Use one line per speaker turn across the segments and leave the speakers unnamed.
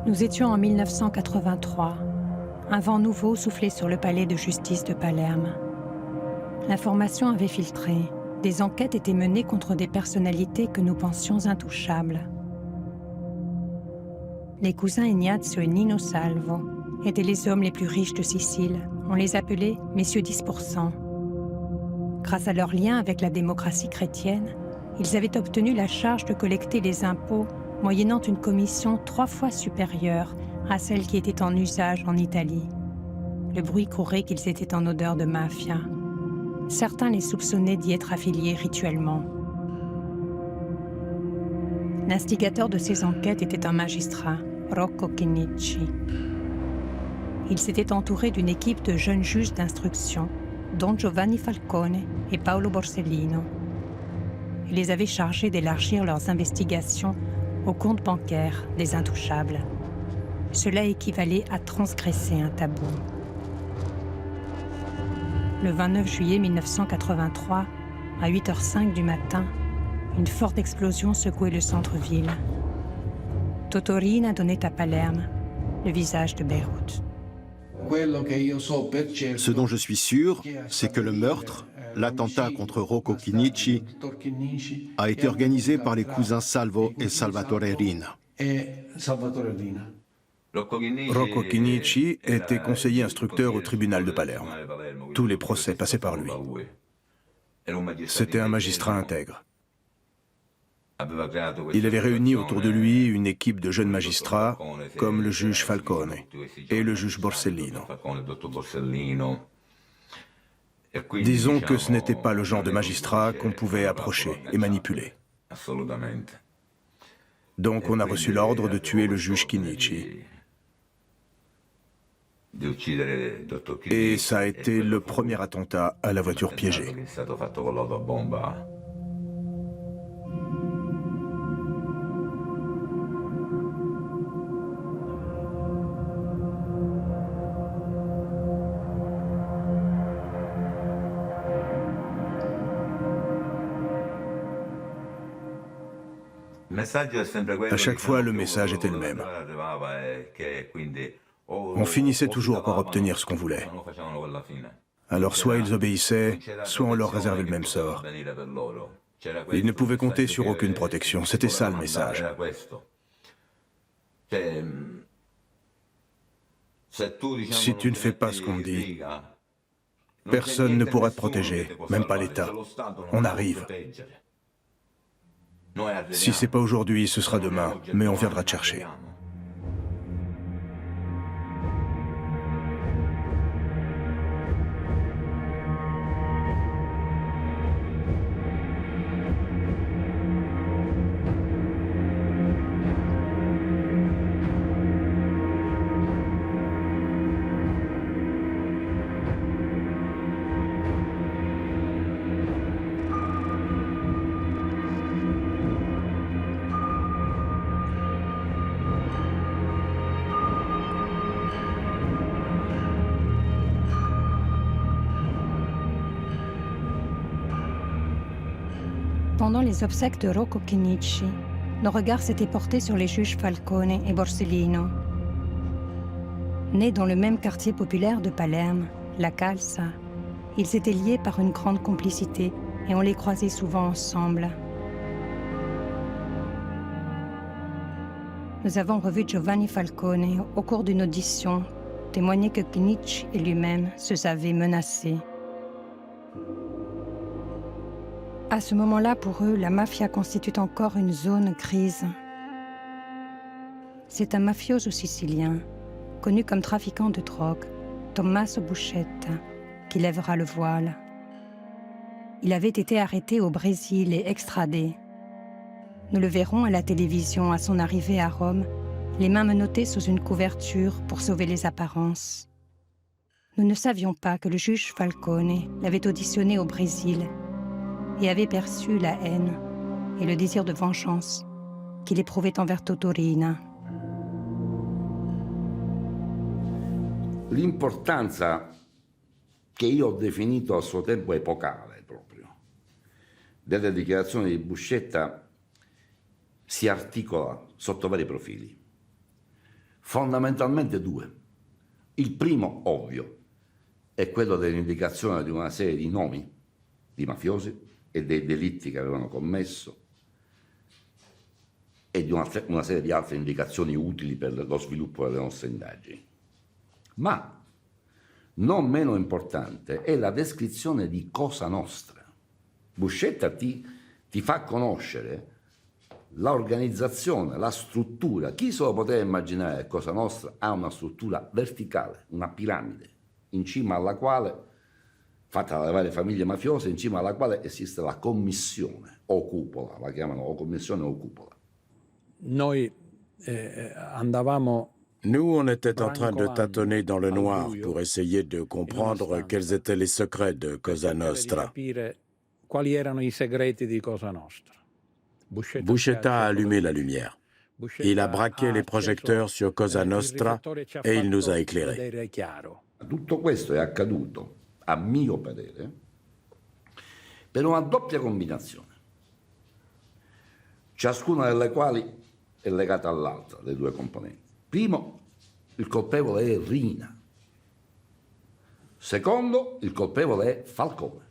Nous étions en 1983. Un vent nouveau soufflait sur le palais de justice de Palerme. L'information avait filtré. Des enquêtes étaient menées contre des personnalités que nous pensions intouchables. Les cousins Ignazio et Nino Salvo étaient les hommes les plus riches de Sicile. On les appelait « messieurs 10%. Grâce à leur lien avec la démocratie chrétienne, ils avaient obtenu la charge de collecter les impôts moyennant une commission 3 fois supérieure à celle qui était en usage en Italie. Le bruit courait qu'ils étaient en odeur de mafia. Certains les soupçonnaient d'y être affiliés rituellement. L'instigateur de ces enquêtes était un magistrat, Rocco Chinnici. Il s'était entouré d'une équipe de jeunes juges d'instruction, dont Giovanni Falcone et Paolo Borsellino. Il les avait chargés d'élargir leurs investigations aux comptes bancaires des intouchables. Cela équivalait à transgresser un tabou. Le 29 juillet 1983, à 8h05 du matin, une forte explosion secouait le centre-ville. Totorina donnait à Palerme le visage de Beyrouth.
Ce dont je suis sûr, c'est que le meurtre, l'attentat contre Rocco Chinnici, a été organisé par les cousins Salvo et Salvatore Rina.
Rocco Chinnici était conseiller instructeur au tribunal de Palerme. Tous les procès passaient par lui. C'était un magistrat intègre. Il avait réuni autour de lui une équipe de jeunes magistrats, comme le juge Falcone et le juge Borsellino. Disons que ce n'était pas le genre de magistrat qu'on pouvait approcher et manipuler. Donc on a reçu l'ordre de tuer le juge Chinnici. Et ça a été le premier attentat à la voiture piégée. À chaque fois, le message était le même. On finissait toujours par obtenir ce qu'on voulait. Alors soit ils obéissaient, soit on leur réservait le même sort. Ils ne pouvaient compter sur aucune protection, c'était ça le message. Si tu ne fais pas ce qu'on te dit, personne ne pourra te protéger, même pas l'État. On arrive. Si c'est pas aujourd'hui, ce sera demain, mais on viendra te chercher.
Pendant les obsèques de Rocco Chinnici, nos regards s'étaient portés sur les juges Falcone et Borsellino. Nés dans le même quartier populaire de Palerme, la Calza, ils étaient liés par une grande complicité et on les croisait souvent ensemble. Nous avons revu Giovanni Falcone au cours d'une audition, témoigner que Chinnici et lui-même se savaient menacés. À ce moment-là, pour eux, la mafia constitue encore une zone grise. C'est un mafioso sicilien, connu comme trafiquant de drogue, Tommaso Buscetta, qui lèvera le voile. Il avait été arrêté au Brésil et extradé. Nous le verrons à la télévision à son arrivée à Rome, les mains menottées sous une couverture pour sauver les apparences. Nous ne savions pas que le juge Falcone l'avait auditionné au Brésil et avait perçu la haine et le désir de vengeance qu'il éprouvait envers Totorina.
L'importanza che io ho definito a suo tempo epocale proprio della dichiarazione di Buscetta si articola sotto vari profili. Fondamentalmente due. Il primo, ovvio, è quello dell'indicazione di una serie di nomi di mafiosi e dei delitti che avevano commesso e di una serie di altre indicazioni utili per lo sviluppo delle nostre indagini. Ma non meno importante è la descrizione di Cosa Nostra. Buscetta ti fa conoscere l'organizzazione, la struttura. Chi se lo poteva immaginare che Cosa Nostra ha una struttura verticale, una piramide, in cima alla quale, fatta dalle varie famiglie mafiose, in cima alla quale esiste la commissione o cupola, la chiamano o commissione o cupola.
Noi andavamo.
Nous, on était en train de tâtonner dans le noir pour essayer de comprendre quels étaient les secrets de Cosa Nostra.
Quali erano i segreti di Cosa Nostra.
Buscetta a allumé la lumière. Il a braqué les projecteurs sur Cosa Nostra et il nous a éclairés.
Tutto questo è accaduto, a mio parere, per una doppia combinazione, ciascuna delle quali è legata all'altra, le due componenti. Primo, il colpevole è Riina. Secondo, il colpevole è Falcone.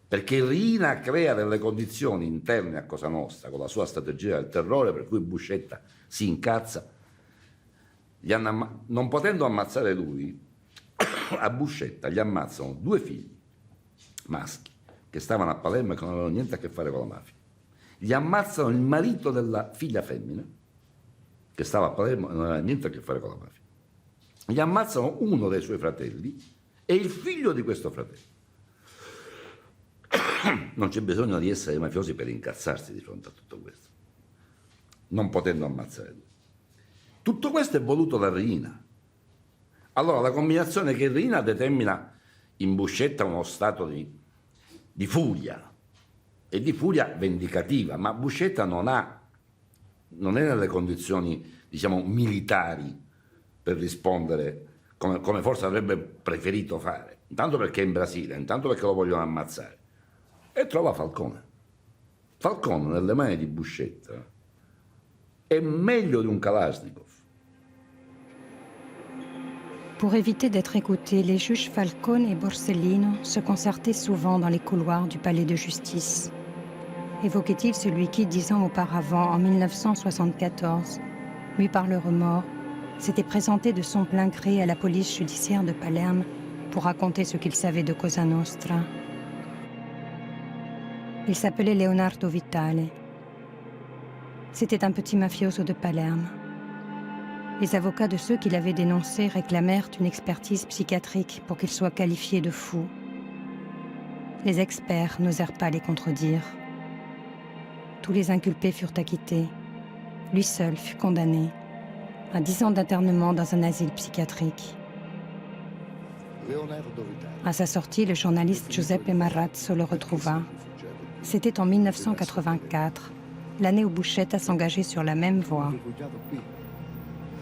Perché Riina crea delle condizioni interne a Cosa Nostra con la sua strategia del terrore, per cui Buscetta si incazza. Non potendo ammazzare lui, a Buscetta gli ammazzano due figli maschi che stavano a Palermo e che non avevano niente a che fare con la mafia. Gli ammazzano il marito della figlia femmina che stava a Palermo e non aveva niente a che fare con la mafia. Gli ammazzano uno dei suoi fratelli e il figlio di questo fratello. Non c'è bisogno di essere mafiosi per incazzarsi di fronte a tutto questo, non potendo ammazzare lui. Tutto questo è voluto da Riina. Allora la combinazione che Riina determina in Buscetta uno stato di furia, e di furia vendicativa, ma Buscetta non è nelle condizioni, diciamo, militari per rispondere come forse avrebbe preferito fare, intanto perché è in Brasile, intanto perché lo vogliono ammazzare, e trova Falcone. Falcone nelle mani di Buscetta è meglio di un Kalashnikov.
Pour éviter d'être écoutés, les juges Falcone et Borsellino se concertaient souvent dans les couloirs du palais de justice. Évoquait-il celui qui, 10 ans auparavant, en 1974, mû par le remords, s'était présenté de son plein gré à la police judiciaire de Palerme pour raconter ce qu'il savait de Cosa Nostra. Il s'appelait Leonardo Vitale. C'était un petit mafioso de Palerme. Les avocats de ceux qui l'avaient dénoncé réclamèrent une expertise psychiatrique pour qu'il soit qualifié de fou. Les experts n'osèrent pas les contredire. Tous les inculpés furent acquittés. Lui seul fut condamné à 10 ans d'internement dans un asile psychiatrique. À sa sortie, le journaliste Giuseppe Marrazzo le retrouva. C'était en 1984, l'année où Buscetta s'engageait sur la même voie.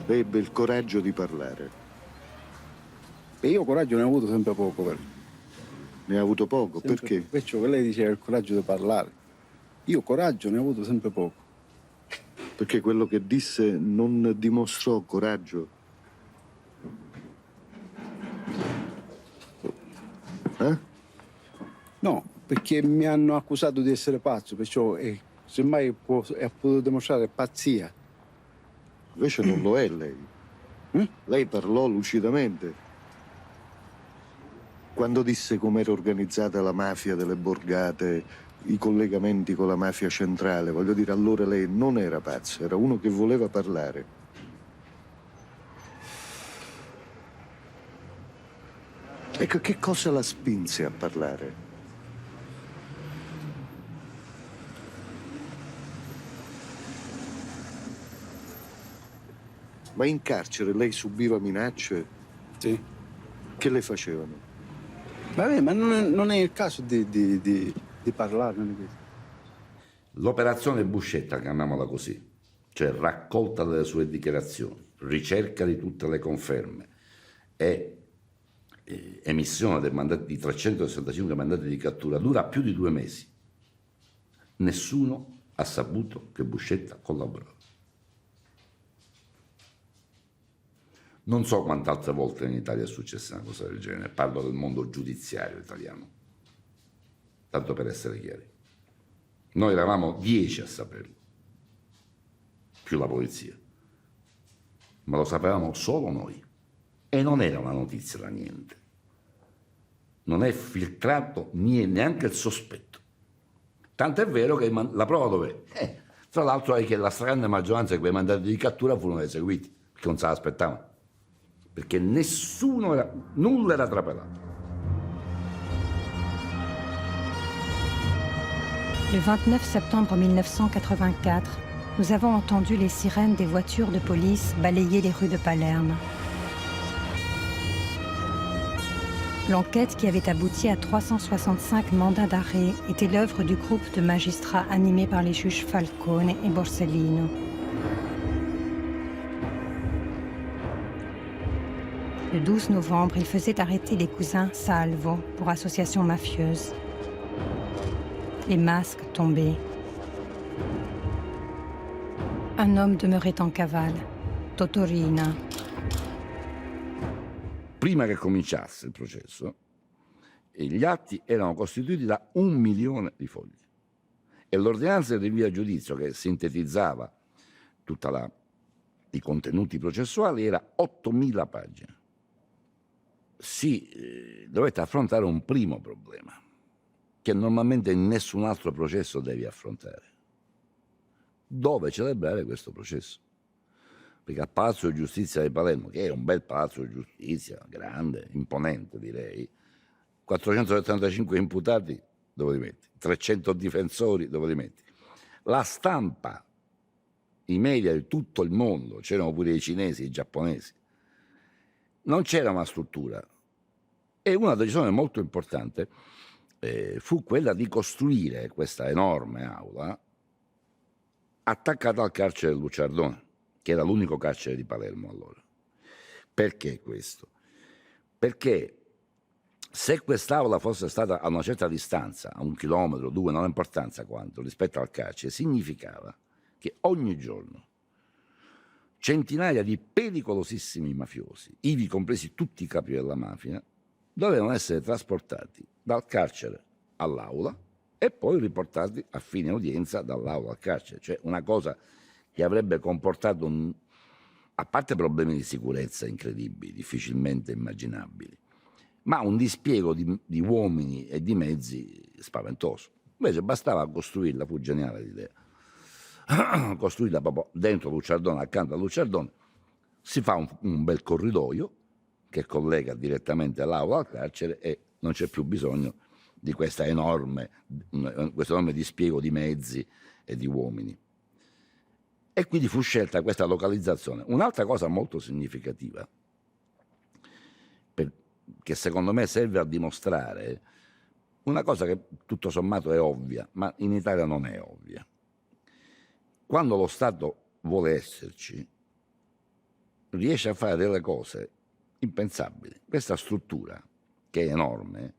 Ebbe il coraggio di parlare.
E io coraggio ne ho avuto sempre poco.
Ne ha avuto poco?
Sempre,
perché?
Perciò che lei diceva il coraggio di parlare. Io coraggio ne ho avuto sempre poco.
Perché quello che disse non dimostrò coraggio?
No, perché mi hanno accusato di essere pazzo, perciò semmai ha potuto dimostrare pazzia.
Invece non lo è lei. Lei parlò lucidamente. Quando disse com'era organizzata la mafia delle borgate, i collegamenti con la mafia centrale, voglio dire, allora lei non era pazzo, era uno che voleva parlare. Ecco, che cosa la spinse a parlare? Ma in carcere lei subiva minacce?
Sì.
Che le facevano?
Vabbè, ma non è il caso di parlare.
L'operazione Buscetta, chiamiamola così, cioè raccolta delle sue dichiarazioni, ricerca di tutte le conferme e emissione di 365 mandati di cattura, dura più di 2 mesi. Nessuno ha saputo che Buscetta collaborò. Non so quante altre volte in Italia è successa una cosa del genere, parlo del mondo giudiziario italiano, tanto per essere chiari. Noi eravamo 10 a saperlo, più la polizia, ma lo sapevamo solo noi e non era una notizia da niente. Non è filtrato neanche il sospetto. Tant'è vero che la prova dov'è? Tra l'altro è che la stragrande maggioranza di quei mandati di cattura furono eseguiti, perché non se l'aspettavano, perché nulla era trapelato.
Le 29 septembre 1984, nous avons entendu les sirènes des voitures de police balayer les rues de Palerme. L'enquête qui avait abouti à 365 mandats d'arrêt était l'œuvre du groupe de magistrats animés par les juges Falcone et Borsellino. Le 12 novembre, il faisait arrêter les cousins Salvo pour association mafieuse. Les masques tombaient. Un homme demeurait en cavale, Totorina.
Prima che cominciasse il processo, gli atti erano costituiti da 1 milione di fogli e l'ordinanza di rinvio a giudizio che sintetizzava tutti i contenuti processuali era 8.000 pagine. Dovete affrontare un primo problema che normalmente in nessun altro processo devi affrontare: dove celebrare questo processo. Perché al Palazzo di Giustizia di Palermo, che è un bel palazzo di giustizia, grande, imponente direi, 475 imputati, dove li metti? 300 difensori, dove li metti? La stampa, i media di tutto il mondo, c'erano pure i cinesi, i giapponesi, non c'era una struttura. E una decisione molto importante fu quella di costruire questa enorme aula attaccata al carcere del Luciardone, che era l'unico carcere di Palermo allora. Perché questo? Perché se quest'aula fosse stata a una certa distanza, a 1 chilometro, 2, non ha importanza quanto, rispetto al carcere, significava che ogni giorno centinaia di pericolosissimi mafiosi, ivi compresi tutti i capi della mafia, dovevano essere trasportati dal carcere all'aula e poi riportati a fine udienza dall'aula al carcere, cioè una cosa che avrebbe comportato, a parte problemi di sicurezza incredibili, difficilmente immaginabili, ma un dispiego di uomini e di mezzi spaventoso. Invece bastava costruirla, fu geniale l'idea, costruirla proprio dentro Luciardone, accanto a Luciardone, si fa un bel corridoio che collega direttamente l'aula al carcere e non c'è più bisogno di questo enorme dispiego di mezzi e di uomini. E quindi fu scelta questa localizzazione. Un'altra cosa molto significativa, che secondo me serve a dimostrare una cosa che tutto sommato è ovvia, ma in Italia non è ovvia. Quando lo Stato vuole esserci, riesce a fare delle cose impensabili. Questa struttura, che è enorme,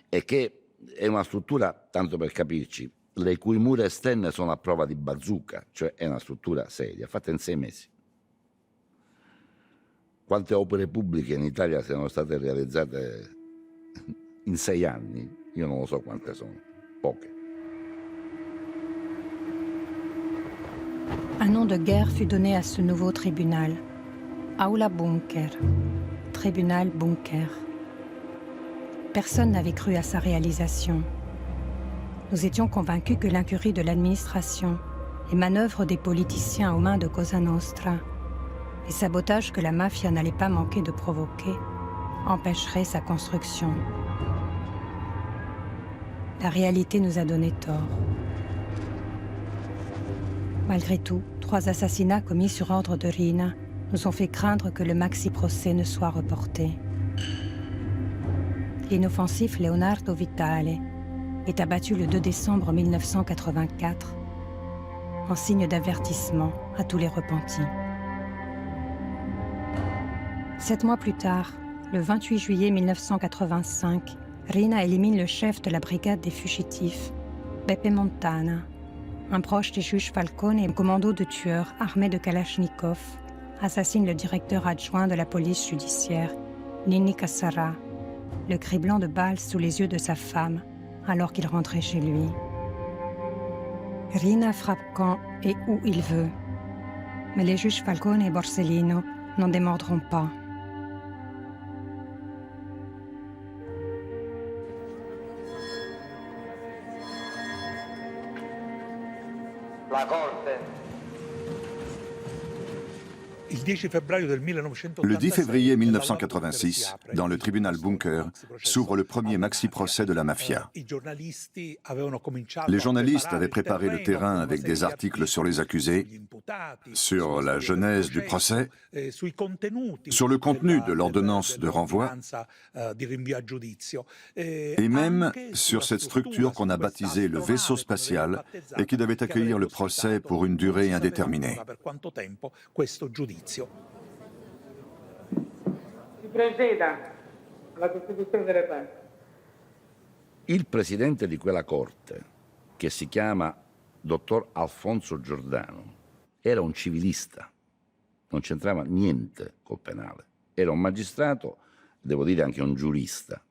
e che è una struttura, tanto per capirci, le cui mura esterne sono a prova di bazooka, cioè è una struttura seria, fatta in 6 mesi. Quante opere pubbliche in Italia siano state realizzate in 6 anni? Io non lo so quante sono, poche.
Un nom de guerre fut donné à ce nouveau tribunal, Aula Bunker, tribunal bunker. Personne n'avait cru à sa réalisation. Nous étions convaincus que l'incurie de l'administration, les manœuvres des politiciens aux mains de Cosa Nostra, les sabotages que la mafia n'allait pas manquer de provoquer, empêcheraient sa construction. La réalité nous a donné tort. Malgré tout, 3 assassinats commis sur ordre de Riina nous ont fait craindre que le maxi-procès ne soit reporté. L'inoffensif Leonardo Vitale est abattu le 2 décembre 1984 en signe d'avertissement à tous les repentis. 7 mois plus tard, le 28 juillet 1985, Riina élimine le chef de la brigade des fugitifs, Beppe Montana, un proche des juges Falcone et un commando de tueurs armés de Kalachnikov, assassine le directeur adjoint de la police judiciaire, Ninni Cassara, le criblant de balles sous les yeux de sa femme alors qu'il rentrait chez lui. Riina frappe quand et où il veut, mais les juges Falcone et Borsellino n'en démordront pas.
La Corte.
Le 10 février 1986, dans le tribunal Bunker, s'ouvre le premier maxi-procès de la mafia. Les journalistes avaient préparé le terrain avec des articles sur les accusés, sur la genèse du procès, sur le contenu de l'ordonnance de renvoi, et même sur cette structure qu'on a baptisée le vaisseau spatial et qui devait accueillir le procès pour une durée indéterminée.
Il presidente di quella corte, che si chiama dottor Alfonso Giordano, era un civilista, non c'entrava niente col penale. Era un magistrato, devo dire anche un giurista,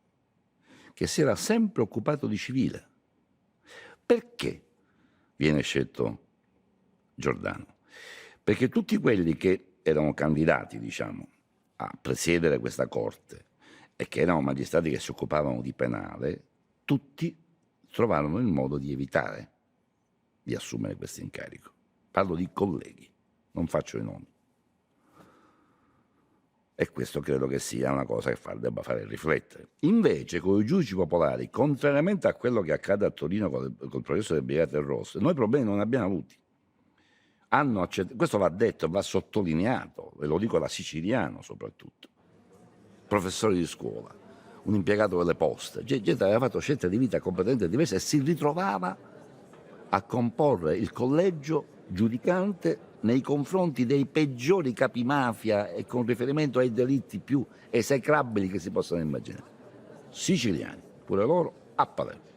che si era sempre occupato di civile. Perché viene scelto Giordano? Perché tutti quelli che erano candidati, diciamo, a presiedere questa corte e che erano magistrati che si occupavano di penale, tutti trovarono il modo di evitare di assumere questo incarico. Parlo di colleghi, non faccio i nomi. E questo credo che sia una cosa che debba fare riflettere. Invece, con i giudici popolari, contrariamente a quello che accade a Torino col processo delle Brigate Rosse, noi problemi non ne abbiamo avuti. Questo va detto, va sottolineato, e lo dico da siciliano soprattutto. Professori di scuola, un impiegato delle poste, gente aveva fatto scelte di vita completamente diverse e si ritrovava a comporre il collegio giudicante nei confronti dei peggiori capimafia e con riferimento ai delitti più esecrabili che si possano immaginare. Siciliani, pure loro, a Palermo.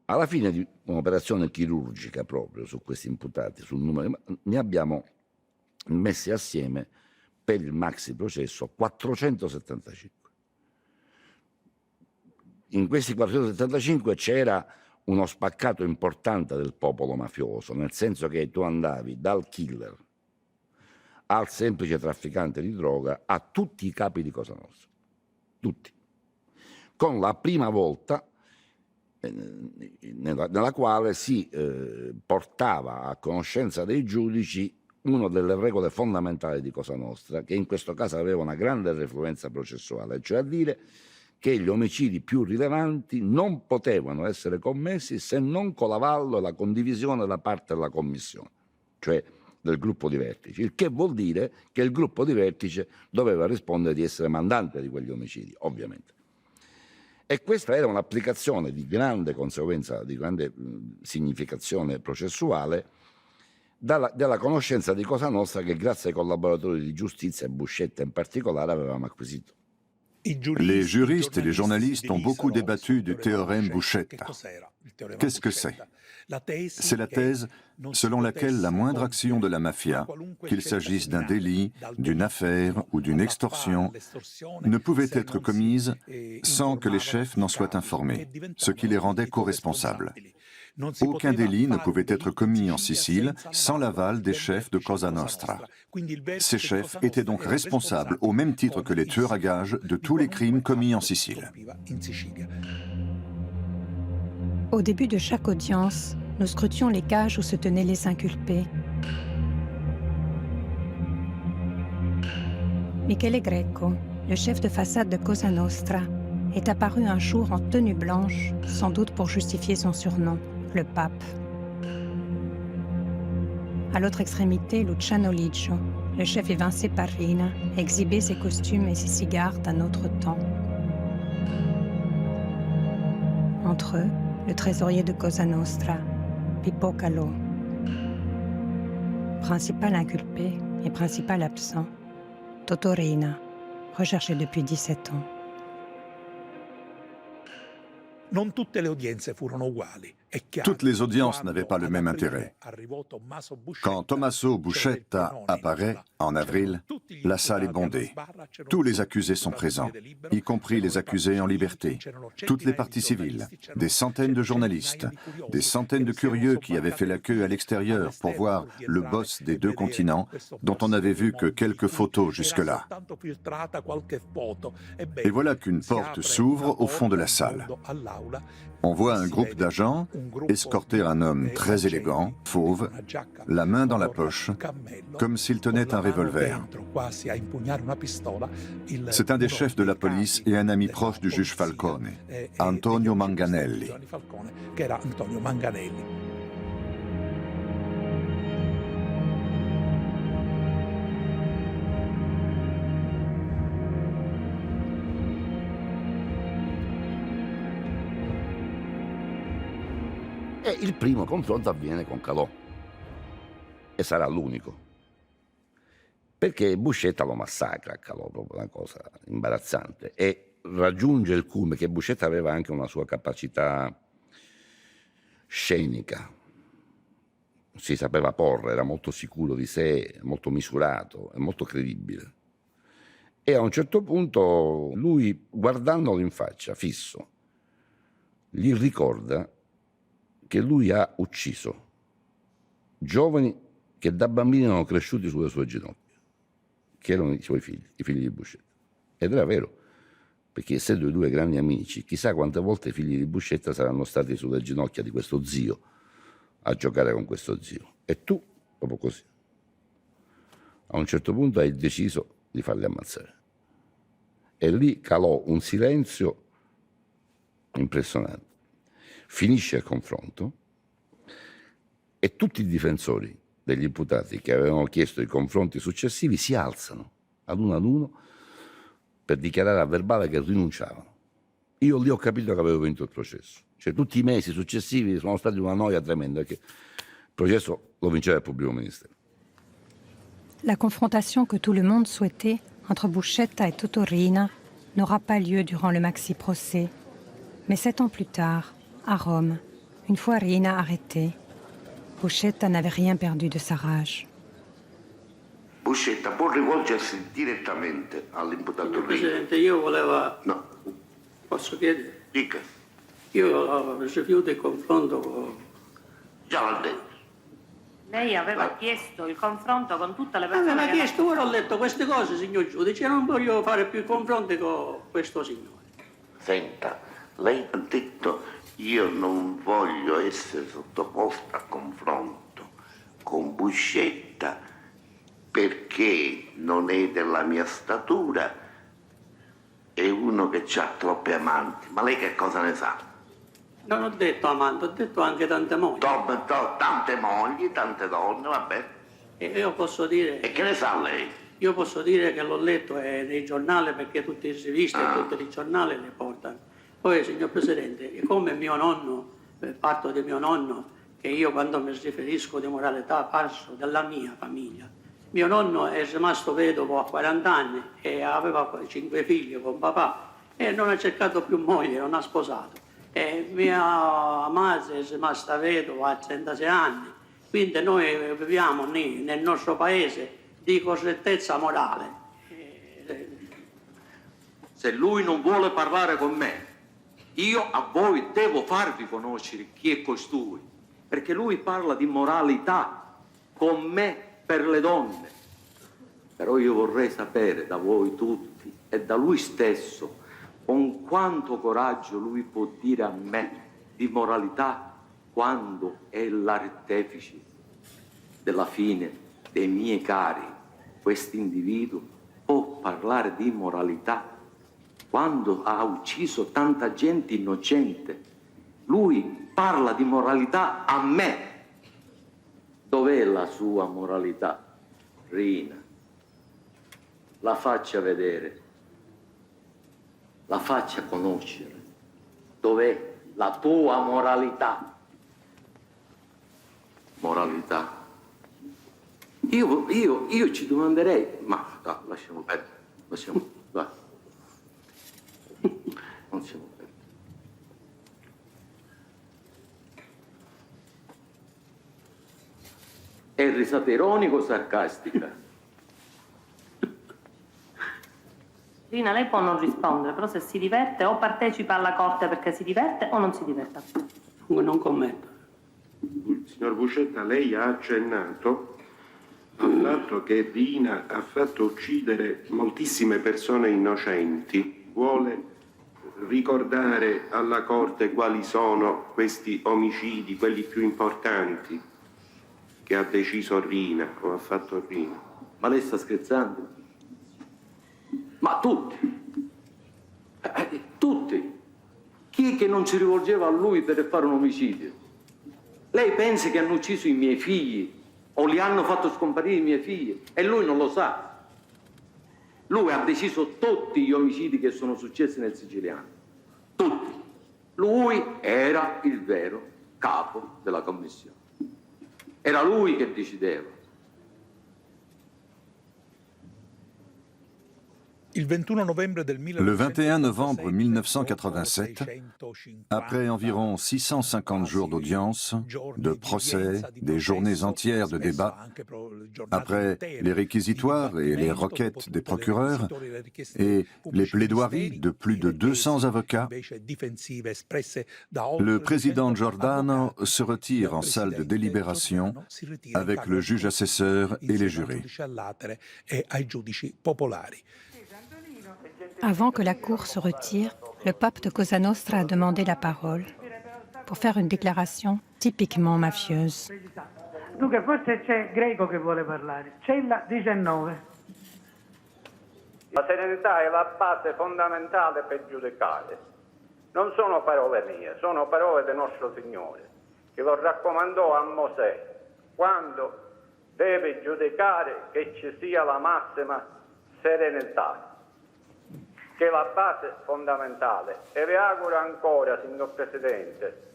Alla fine di un'operazione chirurgica proprio su questi imputati, sul numero, ne abbiamo messi assieme per il maxi processo 475. In questi 475 c'era uno spaccato importante del popolo mafioso, nel senso che tu andavi dal killer al semplice trafficante di droga a tutti i capi di Cosa Nostra, tutti, con la prima volta nella quale si portava a conoscenza dei giudici una delle regole fondamentali di Cosa Nostra, che in questo caso aveva una grande refluenza processuale, cioè a dire che gli omicidi più rilevanti non potevano essere commessi se non con l'avallo e la condivisione da parte della commissione, cioè del gruppo di vertice, il che vuol dire che il gruppo di vertice doveva rispondere di essere mandante di quegli omicidi, ovviamente. E questa era un'applicazione di grande conseguenza, di grande significazione processuale, della conoscenza di Cosa Nostra che grazie ai collaboratori di giustizia, e Buscetta in particolare, avevamo acquisito.
Les juristes et les journalistes ont beaucoup débattu du théorème Buscetta. Qu'est-ce que c'est? C'est la thèse selon laquelle la moindre action de la mafia, qu'il s'agisse d'un délit, d'une affaire ou d'une extorsion, ne pouvait être commise sans que les chefs n'en soient informés, ce qui les rendait co-responsables. Aucun délit ne pouvait être commis en Sicile sans l'aval des chefs de Cosa Nostra. Ces chefs étaient donc responsables, au même titre que les tueurs à gages, de tous les crimes commis en Sicile.
Au début de chaque audience, nous scrutions les cages où se tenaient les inculpés. Michele Greco, le chef de façade de Cosa Nostra, est apparu un jour en tenue blanche, sans doute pour justifier son surnom, le pape. À l'autre extrémité, Luciano Liggio, le chef évincé par Riina, exhibait ses costumes et ses cigares d'un autre temps. Entre eux, le trésorier de Cosa Nostra, Pippo Calò. Principal inculpé et principal absent, Toto Riina, recherché depuis 17 ans.
Non tutte le udienze furono uguali.
Toutes les audiences n'avaient pas le même intérêt. Quand Tommaso Buscetta apparaît, en avril, la salle est bondée. Tous les accusés sont présents, y compris les accusés en liberté, toutes les parties civiles, des centaines de journalistes, des centaines de curieux qui avaient fait la queue à l'extérieur pour voir le boss des deux continents, dont on n'avait vu que quelques photos jusque-là. Et voilà qu'une porte s'ouvre au fond de la salle. On voit un groupe d'agents escorter un homme très élégant, fauve, la main dans la poche, comme s'il tenait un revolver. C'est un des chefs de la police et un ami proche du juge Falcone, Antonio Manganelli.
E il primo confronto avviene con Calò, e sarà l'unico, perché Buscetta lo massacra a Calò, proprio una cosa imbarazzante, e raggiunge il culmine che Buscetta aveva anche una sua capacità scenica, si sapeva porre, era molto sicuro di sé, molto misurato e molto credibile. E a un certo punto lui, guardandolo in faccia, fisso, gli ricorda che lui ha ucciso giovani che da bambini erano cresciuti sulle sue ginocchia, che erano i suoi figli, i figli di Buscetta. Ed era vero, perché essendo i due grandi amici, chissà quante volte i figli di Buscetta saranno stati sulle ginocchia di questo zio, a giocare con questo zio. E tu, proprio così, a un certo punto hai deciso di farli ammazzare. E lì calò un silenzio impressionante. Finisce il confronto e tutti i difensori degli imputati che avevano chiesto i confronti successivi si alzano ad uno per dichiarare a verbale che rinunciavano. Io lì ho capito che avevo vinto il processo. Cioè tutti i mesi successivi sono stati una noia tremenda, perché il processo lo vinceva il pubblico ministero.
La confrontation que tout le monde souhaitait entre Buscetta et Toto Riina n'aura pas lieu durant le maxi-procès. Mais 7 ans plus tard, à Rome, une fois Riina arrêté, Buscetta n'avait rien perdu de sa rage.
Buscetta può rivolgersi direttamente all'imputato Riina.
Presidente, io volevo...
No.
Posso chiedere?
Dica.
Io rifiuto il confronto con...
Già l'ha detto.
Lei aveva chiesto il confronto con tutte le persone.
Aveva chiesto, ora ho letto queste cose, signor giudice, e non voglio fare più confronti con questo signore.
Senta, lei ha detto io non voglio essere sottoposto a confronto con Buscetta perché non è della mia statura, è uno che ha troppe amanti. Ma lei che cosa ne sa?
Non ho detto amante, ho detto anche tante mogli.
Tante mogli, tante donne, vabbè.
E io posso dire...
E che ne sa lei?
Io posso dire che l'ho letto nei giornali, perché tutte le riviste e tutti i giornali le portano. Poi, signor Presidente, come mio nonno, parto di mio nonno, che io quando mi riferisco di moralità parlo della mia famiglia. Mio nonno è rimasto vedovo a 40 anni e aveva 5 figli con papà e non ha cercato più moglie, non ha sposato. E mia madre è rimasta vedova a 36 anni, quindi noi viviamo lì, nel nostro paese di correttezza morale.
Se lui non vuole parlare con me, io a voi devo farvi conoscere chi è costui, perché lui parla di moralità con me per le donne. Però io vorrei sapere da voi tutti e da lui stesso con quanto coraggio lui può dire a me di moralità quando è l'artefice della fine dei miei cari. Quest'individuo può parlare di moralità quando ha ucciso tanta gente innocente. Lui parla di moralità a me. Dov'è la sua moralità, Riina? La faccia vedere, la faccia conoscere. Dov'è la tua moralità? Moralità? Io ci domanderei, ma no, lasciamo perdere, dai. Non siamo perdere. È risata ironica o sarcastica?
Rina, lei può non rispondere, però se si diverte o partecipa alla corte perché si diverte o non si diverte.
Non commento.
Signor Buscetta, lei ha accennato al fatto che Rina ha fatto uccidere moltissime persone innocenti. Vuole ricordare alla Corte quali sono questi omicidi, quelli più importanti che ha deciso Rina o ha fatto Rina?
Ma lei sta scherzando? Ma tutti. Tutti. Chi è che non si rivolgeva a lui per fare un omicidio? Lei pensa che hanno ucciso i miei figli o li hanno fatto scomparire i miei figli e lui non lo sa. Lui ha deciso tutti gli omicidi che sono successi nel Siciliano. Tutti. Lui era il vero capo della commissione. Era lui che decideva.
Le 21 novembre 1987, après environ 650 jours d'audience, de procès, des journées entières de débats, après les réquisitoires et les requêtes des procureurs et les plaidoiries de plus de 200 avocats, le président Giordano se retire en salle de délibération avec le juge assesseur et les jurés.
Avant que la Cour se retire, le pape de Cosa Nostra a demandé la parole pour faire une déclaration typiquement mafieuse.
Dunque, forse c'è Greco che vuole parlare. Cella 19.
La serenità è la base fondamentale per giudicare. Non sono parole mie, sono parole del nostro Signore, che lo raccomandò a Mosè, quando deve giudicare che ci sia la massima serenità, che è la base fondamentale. E vi auguro ancora, signor Presidente,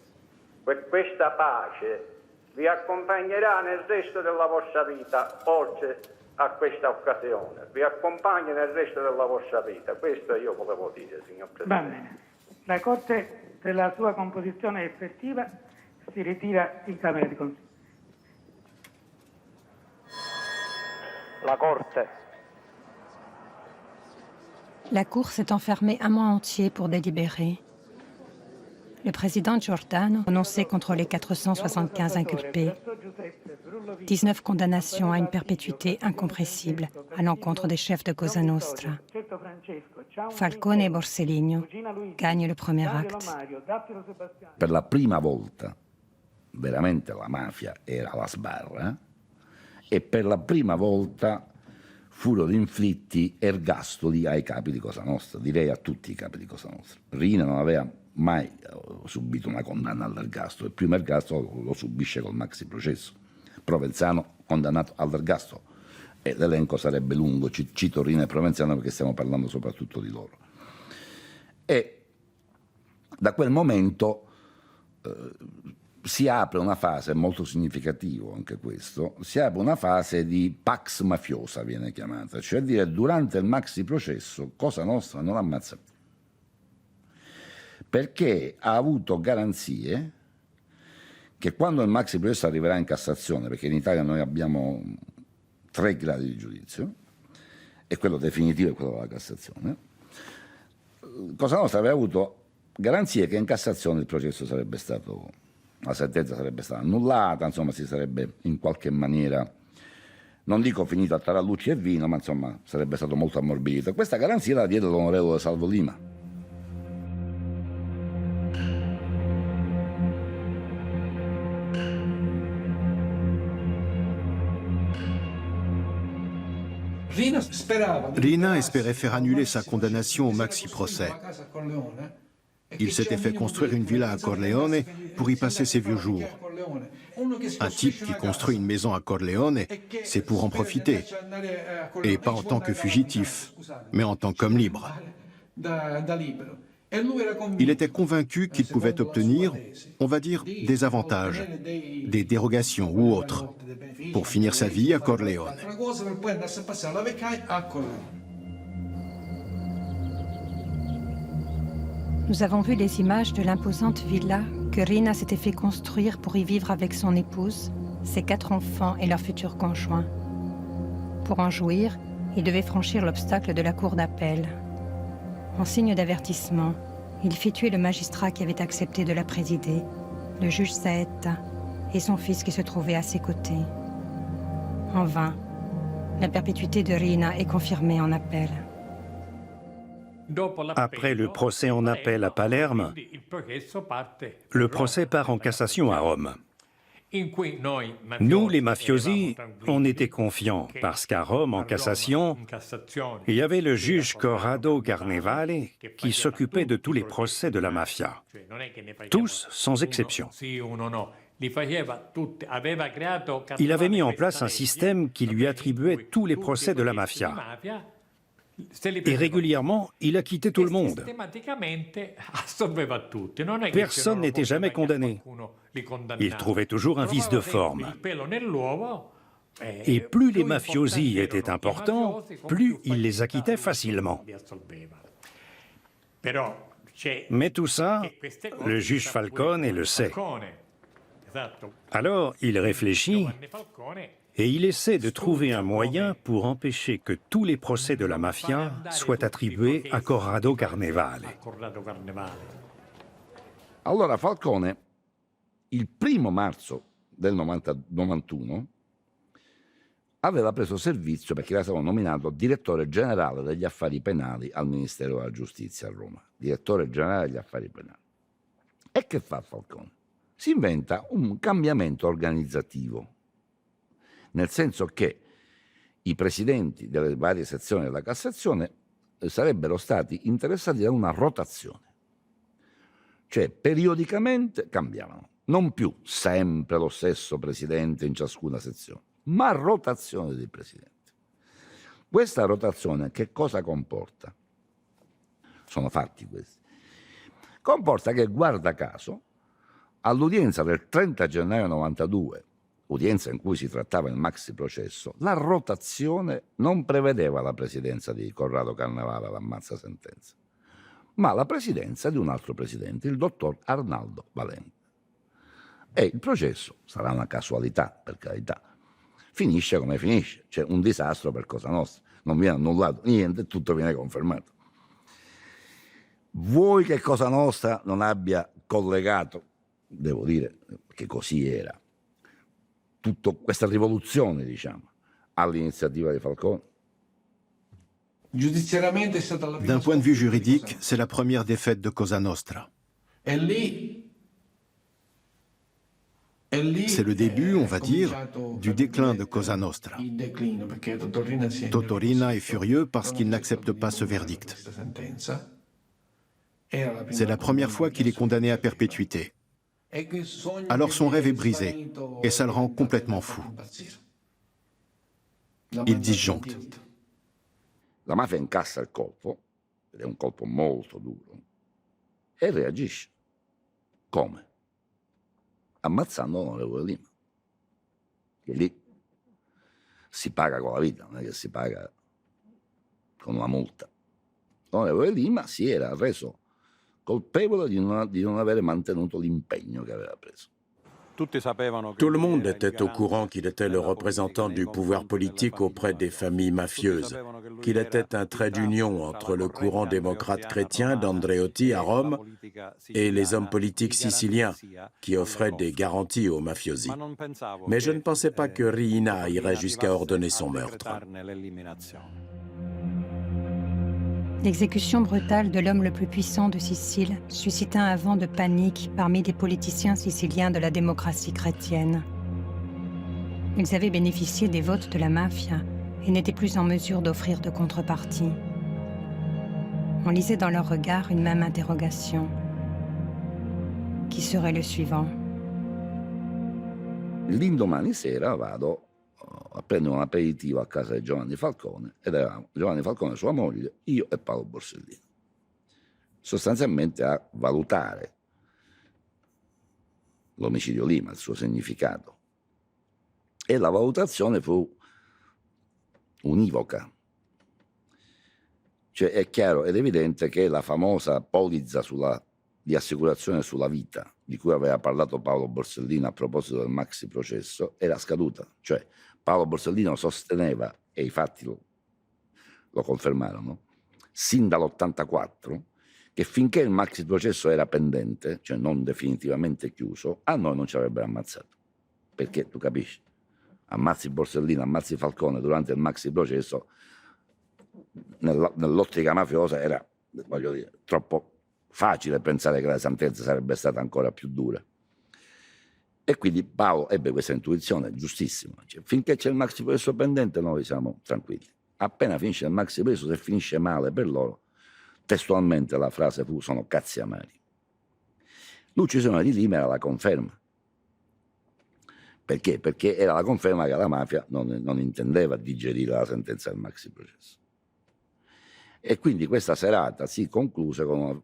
che questa pace vi accompagnerà nel resto della vostra vita, oltre a questa occasione. Vi accompagna nel resto della vostra vita. Questo io volevo dire, signor Presidente.
Va bene. La Corte, per la sua composizione effettiva, si ritira in Camera di Consiglio.
La Corte.
La Cour s'est enfermée un mois entier pour délibérer. Le président Giordano a prononcé contre les 475 inculpés 19 condamnations à une perpétuité incompressible à l'encontre des chefs de Cosa Nostra. Falcone et Borsellino gagnent le premier acte.
Per la prima volta veramente la mafia era alla sbarra e per la prima volta furono inflitti ergastoli ai capi di Cosa Nostra, direi a tutti i capi di Cosa Nostra. Riina non aveva mai subito una condanna all'ergastolo, il primo ergastolo lo subisce col maxi processo. Provenzano condannato all'ergastolo, e l'elenco sarebbe lungo, cito Riina e Provenzano perché stiamo parlando soprattutto di loro. E da quel momento si apre una fase, molto significativo anche questo, si apre una fase di pax mafiosa, viene chiamata, cioè a dire durante il maxi processo Cosa Nostra non ammazza più, perché ha avuto garanzie che quando il maxi processo arriverà in Cassazione, perché in Italia noi abbiamo 3 gradi di giudizio, e quello definitivo è quello della Cassazione, Cosa Nostra aveva avuto garanzie che in Cassazione il processo sarebbe stato, la sentenza sarebbe stata annullata, insomma si sarebbe in qualche maniera, non dico finito a tarallucci e vino, ma insomma sarebbe stato molto ammorbidito. Questa garanzia la diede l'onorevole Salvo Lima.
Riina espérait faire annuler sa condamnation au maxi-procès. Il s'était fait construire une villa à Corleone pour y passer ses vieux jours. Un type qui construit une maison à Corleone, c'est pour en profiter. Et pas en tant que fugitif, mais en tant qu'homme libre. Il était convaincu qu'il pouvait obtenir, on va dire, des avantages, des dérogations ou autres, pour finir sa vie à Corleone.
Nous avons vu les images de l'imposante villa que Riina s'était fait construire pour y vivre avec son épouse ses 4 enfants et leurs futurs conjoints. Pour en jouir, il devait franchir l'obstacle de la cour d'appel. En signe d'avertissement, il fit tuer le magistrat qui avait accepté de la présider, le juge Saetta, et son fils qui se trouvait à ses côtés. En vain, la perpétuité de Riina est confirmée en appel.
Après le procès en appel à Palerme, le procès part en cassation à Rome. Nous, les mafiosi, on était confiants parce qu'à Rome, en cassation, il y avait le juge Corrado Carnevale qui s'occupait de tous les procès de la mafia. Tous, sans exception. Il avait mis en place un système qui lui attribuait tous les procès de la mafia. Et régulièrement, il acquittait tout le monde. Personne n'était jamais condamné. Il trouvait toujours un vice de forme. Et plus les mafiosi étaient importants, plus il les acquittait facilement. Mais tout ça, le juge Falcone le sait. Alors, il réfléchit et il essaie de trouver un moyen pour empêcher que tous les procès de la mafia soient attribués a Corrado Carnevale.
Allora Falcone, il 1° marzo del 91, aveva preso servizio perché era stato nominato direttore generale degli affari penali al Ministero della Giustizia a Roma. Direttore generale degli affari penali. E che fa Falcone? Si inventa un cambiamento organizzativo, nel senso che i presidenti delle varie sezioni della Cassazione sarebbero stati interessati da una rotazione, cioè periodicamente cambiavano, non più sempre lo stesso presidente in ciascuna sezione, ma rotazione dei presidenti. Questa rotazione che cosa comporta? Sono fatti questi. Comporta che, guarda caso, all'udienza del 30 gennaio 92, udienza in cui si trattava il maxi processo, la rotazione non prevedeva la presidenza di Corrado Carnevale all'ammazza sentenza, ma la presidenza di un altro presidente, il dottor Arnaldo Valente. E il processo, sarà una casualità per carità, finisce come finisce, cioè un disastro per Cosa Nostra, non viene annullato niente, tutto viene confermato. Vuoi che Cosa Nostra non abbia collegato, devo dire che così era, tutta questa rivoluzione, diciamo, all'iniziativa di Falcone?
D'un point de vue juridique, c'est la première défaite de Cosa Nostra. C'est le début, on va dire, du déclin de Cosa Nostra. Totorina est furieux parce qu'il n'accepte pas ce verdict. C'est la première fois qu'il est condamné à perpétuité. Alors son rêve est brisé et ça le rend complètement fou. Il disjoncte.
La mafia incassa il colpo, ed è un colpo molto duro, e reagisce. Come? Ammazzando l'onorevole Lima, che lì si paga con la vita, non è che si paga con una multa. L'onorevole Lima si era reso colpevole di non avere mantenuto l'impegno che aveva preso.
Tout le monde était au courant qu'il était le représentant du pouvoir politique auprès des familles mafieuses, qu'il était un trait d'union entre le courant démocrate chrétien d'Andreotti à Rome et les hommes politiques siciliens qui offraient des garanties aux mafiosi. Mais je ne pensais pas que Riina irait jusqu'à ordonner son meurtre.
L'exécution brutale de l'homme le plus puissant de Sicile suscita un vent de panique parmi des politiciens siciliens de la démocratie chrétienne. Ils avaient bénéficié des votes de la mafia et n'étaient plus en mesure d'offrir de contrepartie. On lisait dans leurs regards une même interrogation. Qui serait le suivant?
L'indomani sera vado a prendere un aperitivo a casa di Giovanni Falcone ed eravamo Giovanni Falcone, sua moglie, io e Paolo Borsellino, sostanzialmente a valutare l'omicidio Lima, il suo significato. E la valutazione fu univoca. Cioè è chiaro ed evidente che la famosa polizza sulla di assicurazione sulla vita di cui aveva parlato Paolo Borsellino a proposito del maxi processo era scaduta. Cioè Paolo Borsellino sosteneva, e i fatti lo confermarono, sin dall'84, che finché il maxi processo era pendente, cioè non definitivamente chiuso, a noi non ci avrebbero ammazzato. Perché, tu capisci, ammazzi Borsellino, ammazzi Falcone durante il maxi processo, nell'ottica mafiosa era, voglio dire, troppo facile pensare che la sentenza sarebbe stata ancora più dura. E quindi Paolo ebbe questa intuizione giustissima. Cioè, finché c'è il maxi processo pendente noi siamo tranquilli. Appena finisce il maxi processo, se finisce male per loro, testualmente la frase fu: sono cazzi amari. L'uccisione di Lima era la conferma. Perché? Perché era la conferma che la mafia non intendeva digerire la sentenza del maxi processo. E quindi questa serata si concluse con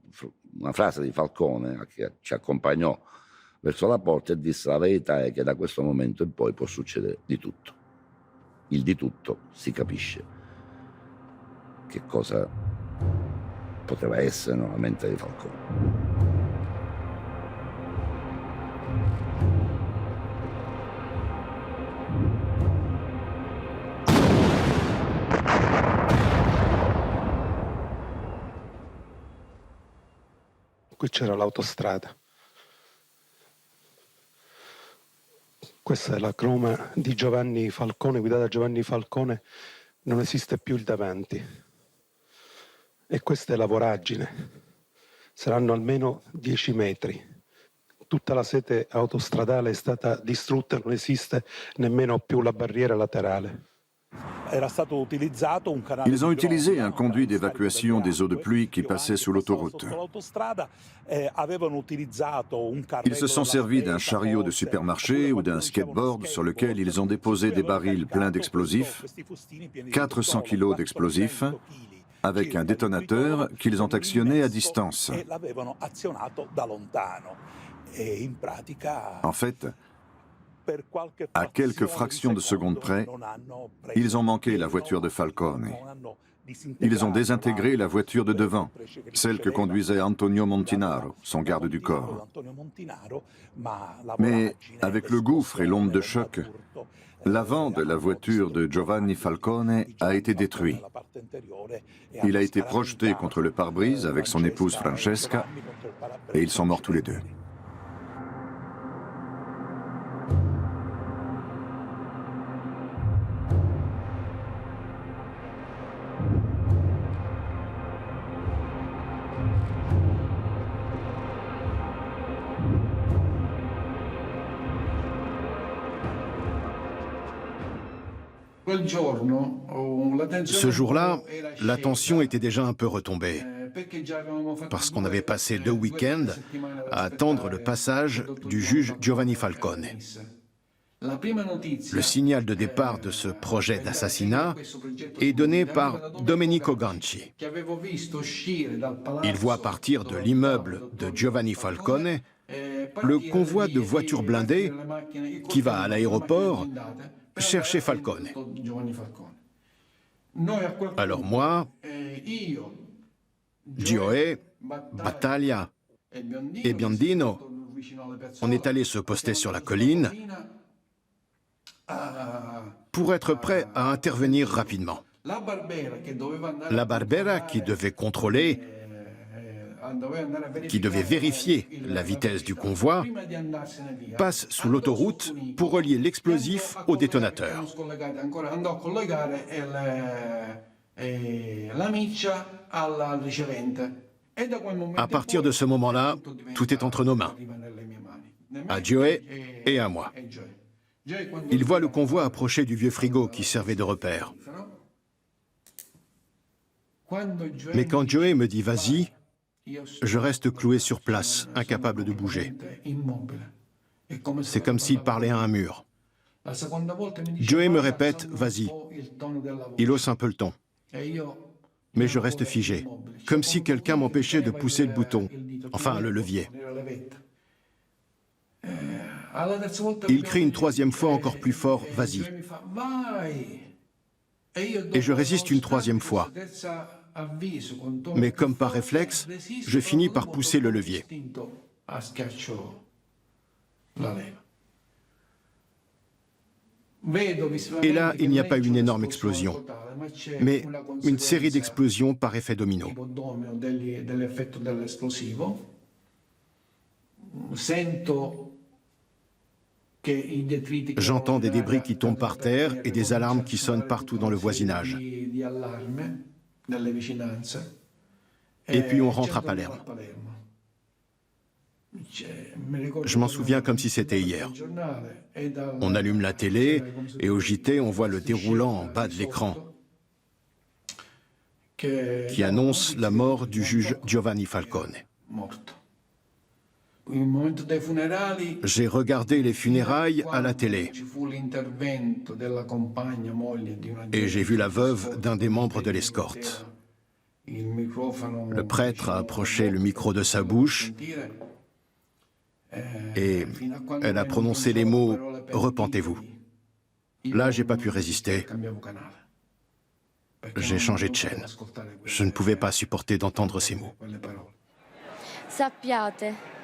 una frase di Falcone che ci accompagnò verso la porta e disse: la verità è che da questo momento in poi può succedere di tutto. Il di tutto si capisce che cosa poteva essere nella mente di Falcone.
Qui c'era l'autostrada. Questa è la croma di Giovanni Falcone, guidata da Giovanni Falcone. Non esiste più il davanti. E questa è la voragine. Saranno almeno 10 metri. Tutta la sete autostradale è stata distrutta, non esiste nemmeno più la barriera laterale.
Ils ont utilisé un conduit d'évacuation des eaux de pluie qui passait sous l'autoroute. Ils se sont servis d'un chariot de supermarché ou d'un skateboard sur lequel ils ont déposé des barils pleins d'explosifs, 400 kilos d'explosifs, avec un détonateur qu'ils ont actionné à distance. En fait, à quelques fractions de secondes près, ils ont manqué la voiture de Falcone. Ils ont désintégré la voiture de devant, celle que conduisait Antonio Montinaro, son garde du corps. Mais avec le gouffre et l'onde de choc, l'avant de la voiture de Giovanni Falcone a été détruit. Il a été projeté contre le pare-brise avec son épouse Francesca et ils sont morts tous les deux.
Ce jour-là, la tension était déjà un peu retombée, parce qu'on avait passé 2 week-ends à attendre le passage du juge Giovanni Falcone. Le signal de départ de ce projet d'assassinat est donné par Domenico Ganci. Il voit partir de l'immeuble de Giovanni Falcone le convoi de voitures blindées qui va à l'aéroport chercher Falcone. Alors moi, Gioè, Battaglia et Biondino, on est allé se poster sur la colline pour être prêt à intervenir rapidement. La Barbera, qui devait contrôler, qui devait vérifier la vitesse du convoi, passe sous l'autoroute pour relier l'explosif au détonateur. À partir de ce moment-là, tout est entre nos mains, à Gioè et à moi. Il voit le convoi approcher du vieux frigo qui servait de repère. Mais quand Gioè me dit « vas-y », je reste cloué sur place, incapable de bouger. C'est comme s'il parlait à un mur. Gioè me répète « vas-y ». Il hausse un peu le ton. Mais je reste figé, comme si quelqu'un m'empêchait de pousser le bouton, enfin le levier. Il crie une 3e fois encore plus fort « vas-y ». Et je résiste une 3e fois. Mais comme par réflexe, je finis par pousser le levier. Et là, il n'y a pas une énorme explosion, mais une série d'explosions par effet domino. J'entends des débris qui tombent par terre et des alarmes qui sonnent partout dans le voisinage. Et puis on rentre à Palerme. Je m'en souviens comme si c'était hier. On allume la télé et au JT, on voit le déroulant en bas de l'écran qui annonce la mort du juge Giovanni Falcone. J'ai regardé les funérailles à la télé et j'ai vu la veuve d'un des membres de l'escorte. Le prêtre a approché le micro de sa bouche et elle a prononcé les mots « Repentez-vous ». Là, j'ai pas pu résister. J'ai changé de chaîne. Je ne pouvais pas supporter d'entendre ces mots.
Sappiate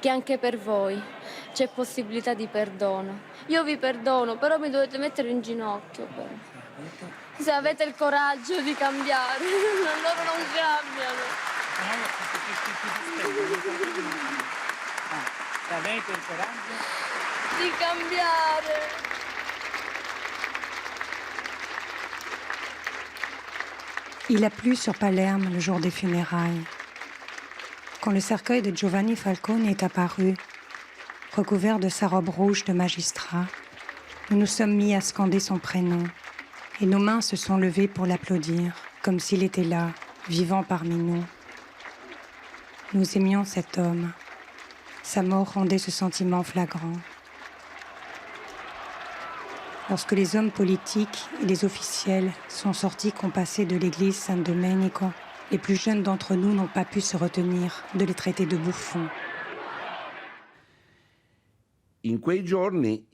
che anche per voi c'è possibilità di perdono. Io vi perdono, però mi dovete mettere in ginocchio. Se avete il coraggio di cambiare, loro non cambiano.
Avete il coraggio
di cambiare.
Il a plu sur Palerme le jour des funérailles. Quand le cercueil de Giovanni Falcone est apparu, recouvert de sa robe rouge de magistrat, nous nous sommes mis à scander son prénom et nos mains se sont levées pour l'applaudir, comme s'il était là, vivant parmi nous. Nous aimions cet homme. Sa mort rendait ce sentiment flagrant. Lorsque les hommes politiques et les officiels sont sortis compasser de l'église San Domenico, les plus jeunes d'entre nous n'ont pas pu se retenir de les traiter de bouffons.
In quei giorni,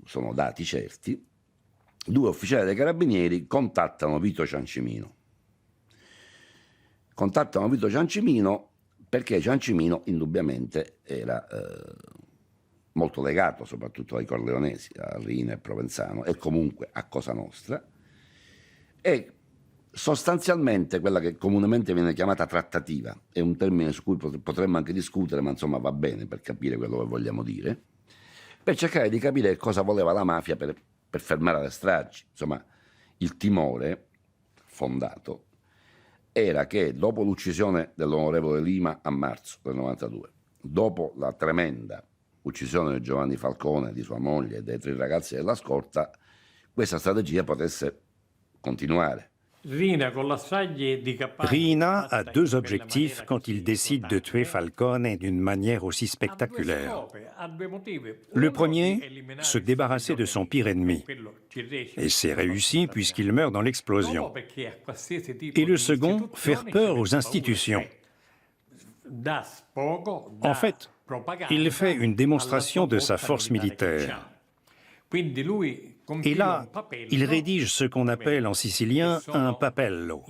sono dati certi, 2 ufficiali dei carabinieri contattano Vito Ciancimino. Contattano Vito Ciancimino perché Ciancimino indubbiamente era molto legato soprattutto ai corleonesi, a Riina e Provenzano, e comunque a Cosa Nostra, e sostanzialmente quella che comunemente viene chiamata trattativa, è un termine su cui potremmo anche discutere, ma insomma va bene per capire quello che vogliamo dire, per cercare di capire cosa voleva la mafia per fermare le stragi. Insomma, il timore fondato era che dopo l'uccisione dell'onorevole Lima a marzo del 92, dopo la tremenda uccisione di Giovanni Falcone, di sua moglie e dei 3 ragazzi della scorta, questa strategia potesse continuare.
Riina a 2 objectifs quand il décide de tuer Falcone d'une manière aussi spectaculaire. Le premier, se débarrasser de son pire ennemi. Et c'est réussi puisqu'il meurt dans l'explosion. Et le second, faire peur aux institutions. En fait, il fait une démonstration de sa force militaire. Et là, il rédige ce qu'on appelle en sicilien un papello,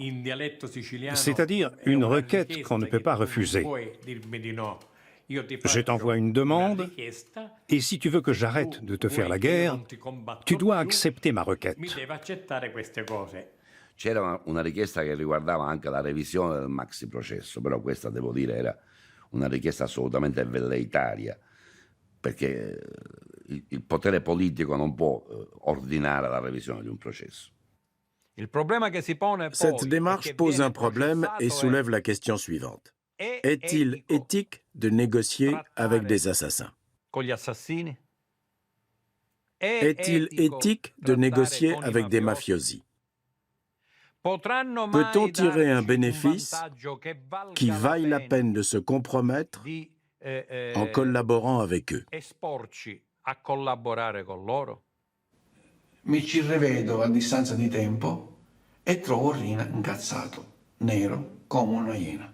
c'est-à-dire une requête qu'on ne peut pas refuser. Je t'envoie une demande, et si tu veux que j'arrête de te faire la guerre, tu dois accepter ma requête.
C'era una richiesta che riguardava anche la revisione del maxi processo, però questa, devo dire, era una richiesta assolutamente velleitaria, perché il potere politico non può ordinare la revisione di un processo.
Cette démarche pose un problème et soulève la question suivante. Est-il éthique de négocier avec des assassins? Est-il éthique de négocier avec des mafiosi? Peut-on tirer un bénéfice qui vaille la peine de se compromettre en collaborant avec eux?
Mi ci rivedo a distanza di tempo e trovo Riina incazzato, nero come una iena,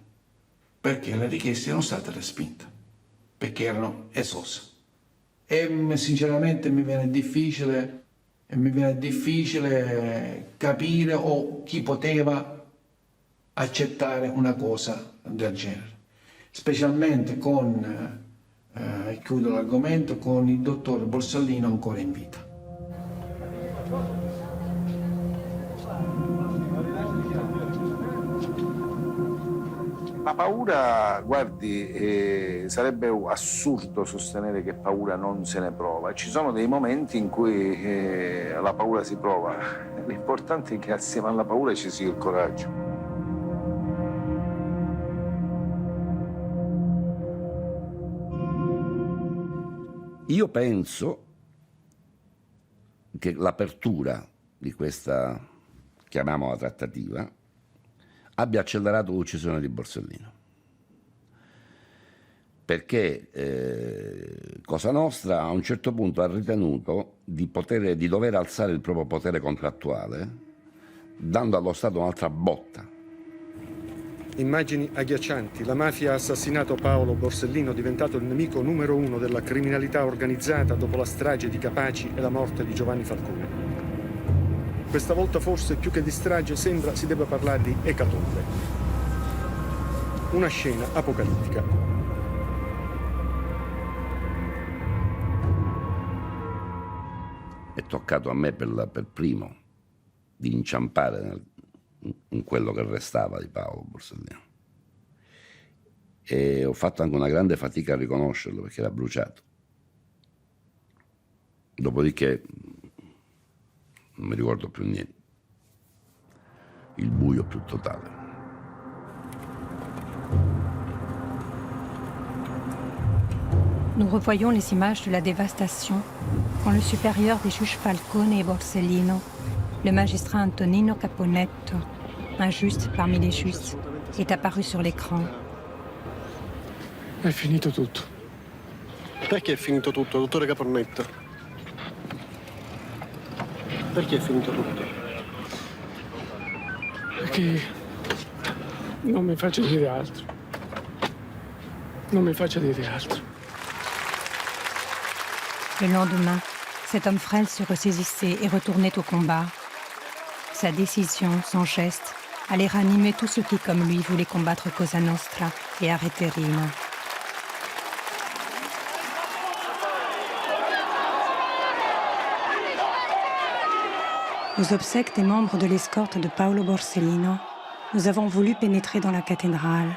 perché le richieste erano state respinte, perché erano esose. E sinceramente mi viene difficile e mi viene difficile capire o chi poteva accettare una cosa del genere, specialmente con, chiudo l'argomento, con il dottor Borsellino ancora in vita.
La paura, guardi, sarebbe assurdo sostenere che paura non se ne prova. Ci sono dei momenti in cui la paura si prova. L'importante è che assieme alla paura ci sia il coraggio.
Io penso che l'apertura di questa, chiamiamola trattativa, abbia accelerato l'uccisione di Borsellino. Perché Cosa Nostra a un certo punto ha ritenuto di dover alzare il proprio potere contrattuale, dando allo Stato un'altra botta.
Immagini agghiaccianti. La mafia ha assassinato Paolo Borsellino, diventato il nemico numero 1 della criminalità organizzata dopo la strage di Capaci e la morte di Giovanni Falcone. Questa volta forse più che di strage sembra si debba parlare di ecatombe. Una scena apocalittica.
È toccato a me per primo di inciampare in quello che restava di Paolo Borsellino. E ho fatto anche una grande fatica a riconoscerlo perché era bruciato. Dopodiché non mi ricordo più niente. Il buio più totale.
Nous revoyons les images de la dévastation quand le supérieur des juges Falcone et Borsellino, le magistrat Antonino Caponetto, un juste parmi les justes, est apparu sur l'écran.
È finito tutto. Perché è finito tutto, dottore Caponetto? Perché è finito tutto?
Perché non mi faccia dire altro. Non mi faccia dire altro.
Le lendemain, cet homme frêle se ressaisissait et retournait au combat. Sa décision, son geste, allait ranimer tous ceux qui, comme lui, voulaient combattre Cosa Nostra et arrêter Riina. Aux obsèques des membres de l'escorte de Paolo Borsellino, nous avons voulu pénétrer dans la cathédrale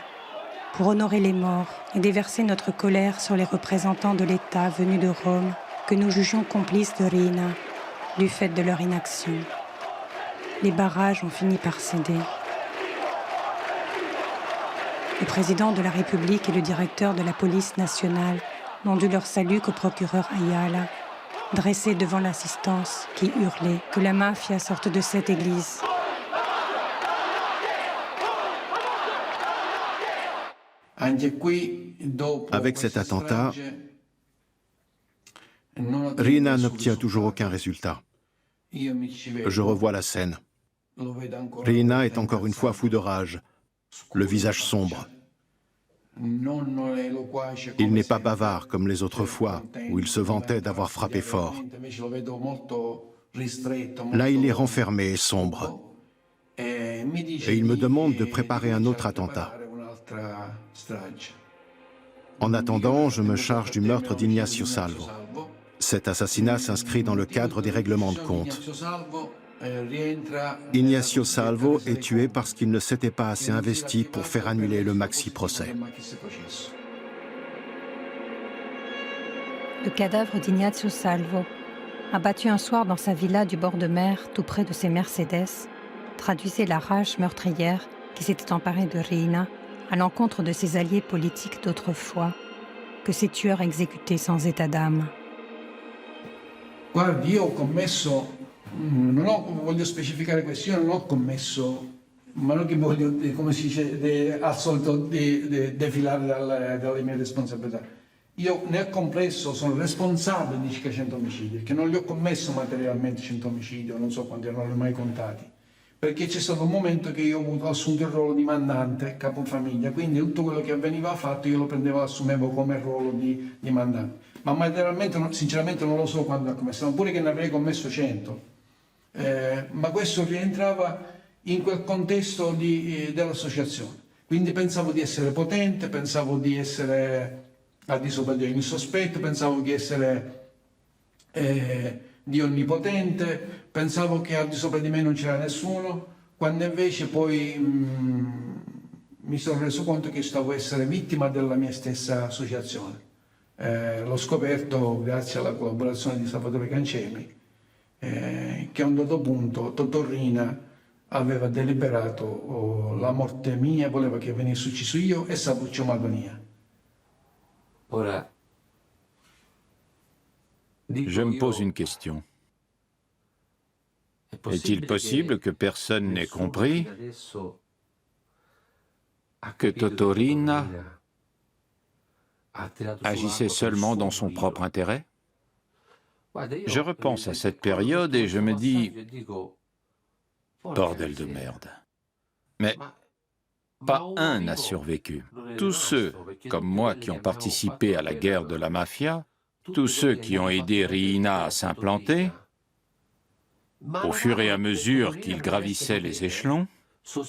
pour honorer les morts et déverser notre colère sur les représentants de l'État venus de Rome que nous jugions complices de Riina du fait de leur inaction. Les barrages ont fini par céder. Le président de la République et le directeur de la police nationale n'ont dû leur salut qu'au procureur Ayala, dressé devant l'assistance qui hurlait que la mafia sorte de cette église.
Avec cet attentat, Riina n'obtient toujours aucun résultat. Je revois la scène. Riina est encore une fois fou de rage, le visage sombre. Il n'est pas bavard comme les autres fois, où il se vantait d'avoir frappé fort. Là, il est renfermé et sombre. Et il me demande de préparer un autre attentat. En attendant, je me charge du meurtre d'Ignacio Salvo. Cet assassinat s'inscrit dans le cadre des règlements de compte. Ignacio Salvo est tué parce qu'il ne s'était pas assez investi pour faire annuler le maxi-procès.
Le cadavre d'Ignacio Salvo, abattu un soir dans sa villa du bord de mer, tout près de ses Mercedes, traduisait la rage meurtrière qui s'était emparée de Riina à l'encontre de ses alliés politiques d'autrefois, que ces tueurs exécutaient sans état d'âme.
Guardi, io ho commesso, voglio specificare questo, io non ho commesso, ma non che voglio, come si dice, al solito defilare dalle mie responsabilità. Io ne ho compreso, sono responsabile di 100 omicidi, che non li ho commesso materialmente 100 omicidi, non so quanti, non li ho mai contati, perché c'è stato un momento che io ho assunto il ruolo di mandante, capofamiglia, quindi tutto quello che veniva fatto io lo prendevo, assumevo come ruolo di mandante. Ma materialmente, sinceramente non lo so quando ha commesso, pure che ne avrei commesso 100. Ma questo rientrava in quel contesto dell'associazione. Quindi pensavo di essere potente, pensavo di essere al di sopra di ogni sospetto, pensavo di essere di onnipotente, pensavo che al di sopra di me non c'era nessuno, quando invece poi mi sono reso conto che stavo essere vittima della mia stessa associazione. L'ho scoperto grazie alla collaborazione di Salvatore Cancemi, che a un dato punto Totò Riina aveva deliberato la morte mia, voleva che venissi ucciso io e Sapuccio Madonia.
Ora,
je me pose une question. Est-il possible que personne n'ait compris que Totò Riina agissait seulement dans son propre intérêt? Je repense à cette période et je me dis, bordel de merde. Mais pas un n'a survécu. Tous ceux, comme moi, qui ont participé à la guerre de la mafia, tous ceux qui ont aidé Riina à s'implanter, au fur et à mesure qu'il gravissait les échelons,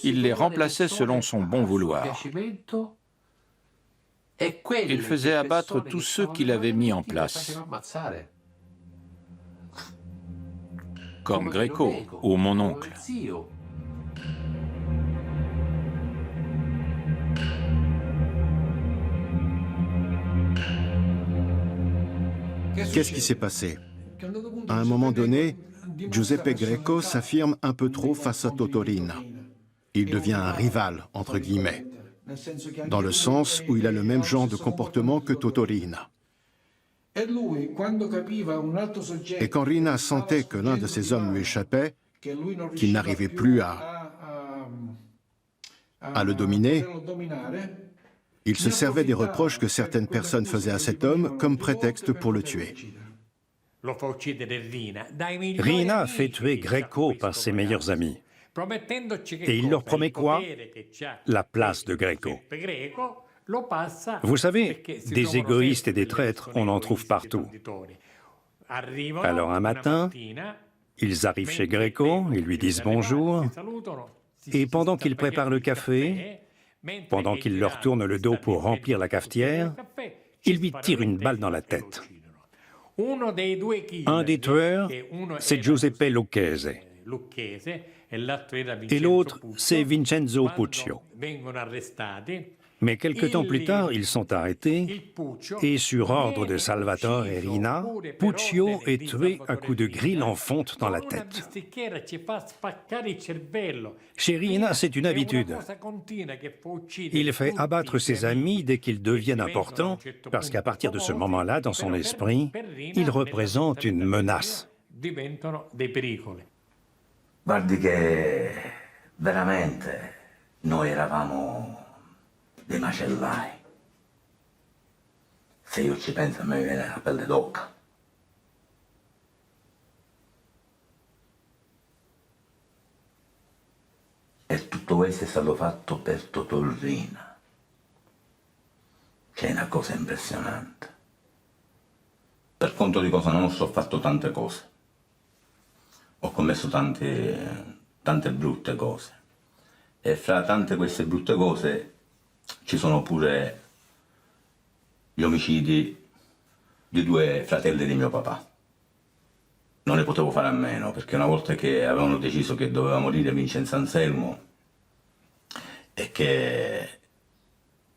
il les remplaçait selon son bon vouloir. Il faisait abattre tous ceux qu'il avait mis en place, comme Greco ou mon oncle.
Qu'est-ce qui s'est passé? À un moment donné, Giuseppe Greco s'affirme un peu trop face à Totò Riina. Il devient un rival, entre guillemets, dans le sens où il a le même genre de comportement que Totò Riina. Et quand Riina sentait que l'un de ses hommes lui échappait, qu'il n'arrivait plus à le dominer, il se servait des reproches que certaines personnes faisaient à cet homme comme prétexte pour le tuer.
Riina fait tuer Greco par ses meilleurs amis. Et il leur promet quoi? La place de Greco. Vous savez, des égoïstes et des traîtres, on en trouve partout. Alors un matin, ils arrivent chez Greco, ils lui disent bonjour, et pendant qu'il prépare le café, pendant qu'il leur tourne le dos pour remplir la cafetière, il lui tire une balle dans la tête. Un des tueurs, c'est Giuseppe Lucchese. Et l'autre, c'est Vincenzo Puccio. Mais quelque temps plus tard, ils sont arrêtés et sur ordre de Salvatore Riina, Puccio est tué à coups de grille en fonte dans la tête. Chez Riina, c'est une habitude. Il fait abattre ses amis dès qu'ils deviennent importants, parce qu'à partir de ce moment-là, dans son esprit, il représente une menace.
Guardi che veramente noi eravamo dei macellai. Se io ci penso a me viene la pelle d'oca. E tutto questo è stato fatto per Totò Riina. Che è una cosa impressionante. Per conto di Cosa Nostra ho fatto tante cose. Ho commesso tante brutte cose. E fra tante queste brutte cose ci sono pure gli omicidi di 2 fratelli di mio papà. Non ne potevo fare a meno, perché una volta che avevano deciso che doveva morire Vincenzo Anselmo e che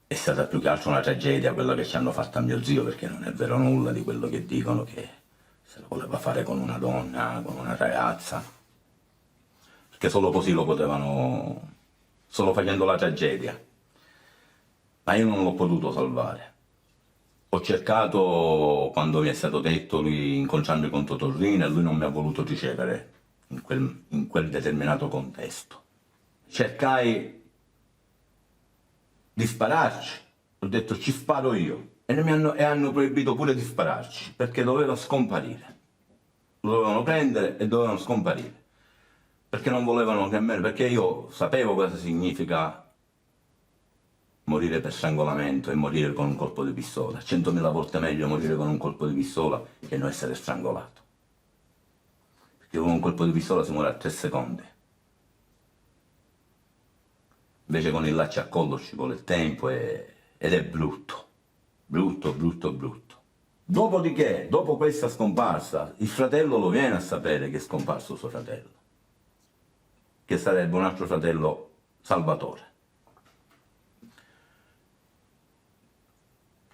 è stata più che altro una tragedia quella che ci hanno fatto a mio zio, perché non è vero nulla di quello che dicono, che se lo voleva fare con una donna, con una ragazza, perché solo così lo potevano, solo facendo la tragedia. Ma io non l'ho potuto salvare. Ho cercato, quando mi è stato detto, lui incontrarmi con Totò Riina, e lui non mi ha voluto ricevere in quel determinato contesto. Cercai di spararci, ho detto ci sparo io. E hanno proibito pure di spararci, perché doveva scomparire. Lo dovevano prendere e dovevano scomparire. perché non volevano che me, perché io sapevo cosa significa morire per strangolamento e morire con un colpo di pistola. 100.000 volte meglio morire con un colpo di pistola che non essere strangolato. Perché con un colpo di pistola si muore a 3 secondi. Invece con il laccio a collo ci vuole il tempo ed è brutto. Brutto, brutto, brutto. Dopodiché, dopo questa scomparsa, il fratello lo viene a sapere che è scomparso suo fratello, che sarebbe un altro fratello, Salvatore.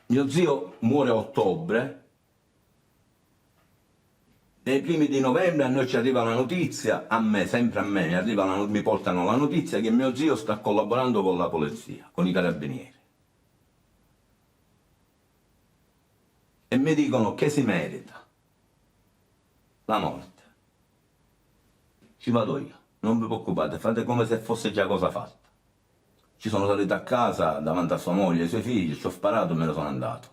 Mio zio muore a ottobre e ai primi di novembre a noi ci arriva la notizia, a me, sempre a me, mi portano la notizia che mio zio sta collaborando con la polizia, con i carabinieri. E mi dicono che si merita la morte. Ci vado io, non vi preoccupate, fate come se fosse già cosa fatta. Ci sono salito a casa davanti a sua moglie e ai suoi figli, ci ho sparato e me ne sono andato.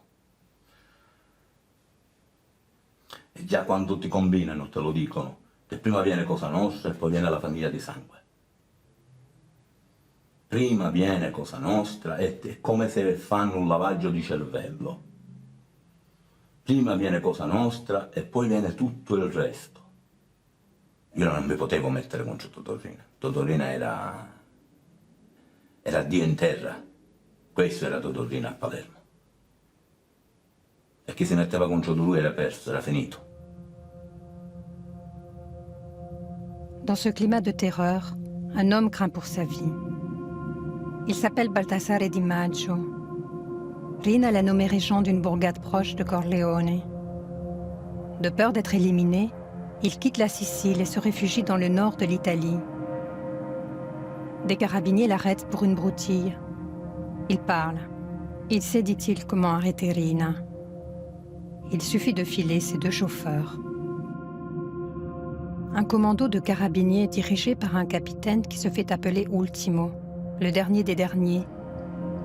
E già quando ti combinano te lo dicono, che prima viene Cosa Nostra e poi viene la famiglia di sangue. Prima viene Cosa Nostra e è come se fanno un lavaggio di cervello. Prima viene Cosa Nostra e poi viene tutto il resto. Io non mi potevo mettere contro Totorina. Totorina era Dio in terra. Questo era Totorina a Palermo. E chi si metteva contro di lui era perso, era finito.
Dans ce climat de terreur, un homme craint pour sa vie. Il s'appelle Baldassare Di Maggio. Rina l'a nommé régent d'une bourgade proche de Corleone. De peur d'être éliminé, il quitte la Sicile et se réfugie dans le nord de l'Italie. Des carabiniers l'arrêtent pour une broutille. Il parle. Il sait, dit-il, comment arrêter Rina. Il suffit de filer ses 2 chauffeurs. Un commando de carabiniers dirigé par un capitaine qui se fait appeler Ultimo, le dernier des derniers,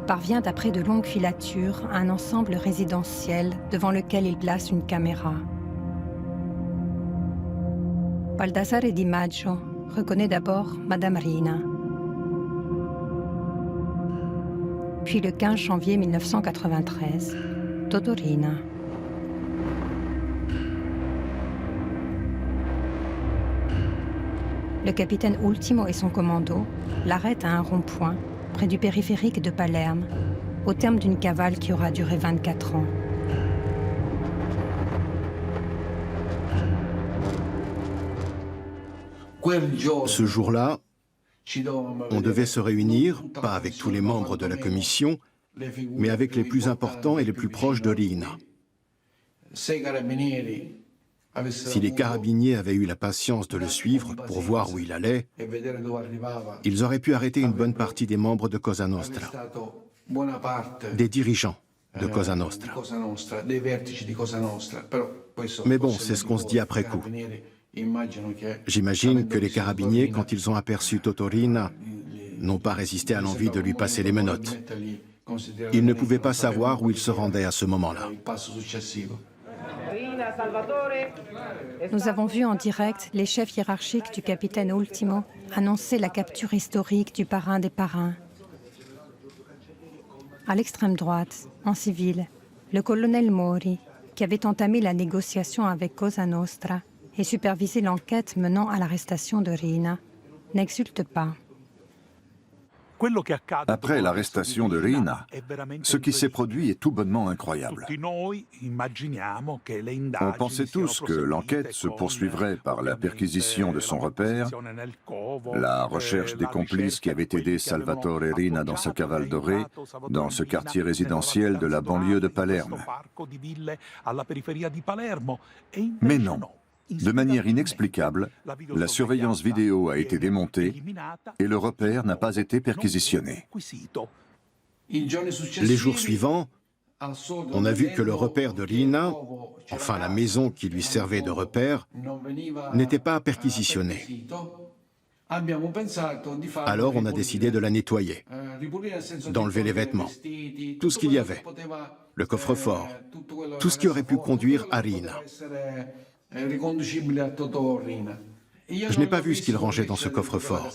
parvient après de longues filatures à un ensemble résidentiel devant lequel il place une caméra. Baldassare Di Maggio reconnaît d'abord Madame Rina. Puis le 15 janvier 1993, Totorina. Le capitaine Ultimo et son commando l'arrêtent à un rond-point près du périphérique de Palerme, au terme d'une cavale qui aura duré 24 ans.
Ce jour-là, on devait se réunir, pas avec tous les membres de la commission, mais avec les plus importants et les plus proches de Rina. Si les carabiniers avaient eu la patience de le suivre pour voir où il allait, ils auraient pu arrêter une bonne partie des membres de Cosa Nostra, des dirigeants de Cosa Nostra. Mais bon, c'est ce qu'on se dit après coup. J'imagine que les carabiniers, quand ils ont aperçu Totorina, n'ont pas résisté à l'envie de lui passer les menottes. Ils ne pouvaient pas savoir où il se rendait à ce moment-là.
Nous avons vu en direct les chefs hiérarchiques du capitaine Ultimo annoncer la capture historique du parrain des parrains. À l'extrême droite, en civil, le colonel Mori, qui avait entamé la négociation avec Cosa Nostra et supervisé l'enquête menant à l'arrestation de Rina, n'exulte pas.
Après l'arrestation de Rina, ce qui s'est produit est tout bonnement incroyable. On pensait tous que l'enquête se poursuivrait par la perquisition de son repère, la recherche des complices qui avaient aidé Salvatore Rina dans sa cavale dorée, dans ce quartier résidentiel de la banlieue de Palerme. Mais non. De manière inexplicable, la surveillance vidéo a été démontée et le repère n'a pas été perquisitionné.
Les jours suivants, on a vu que le repère de Rina, enfin la maison qui lui servait de repère, n'était pas perquisitionné. Alors on a décidé de la nettoyer, d'enlever les vêtements, tout ce qu'il y avait, le coffre-fort, tout ce qui aurait pu conduire à Rina. Je n'ai pas vu ce qu'il rangeait dans ce coffre-fort.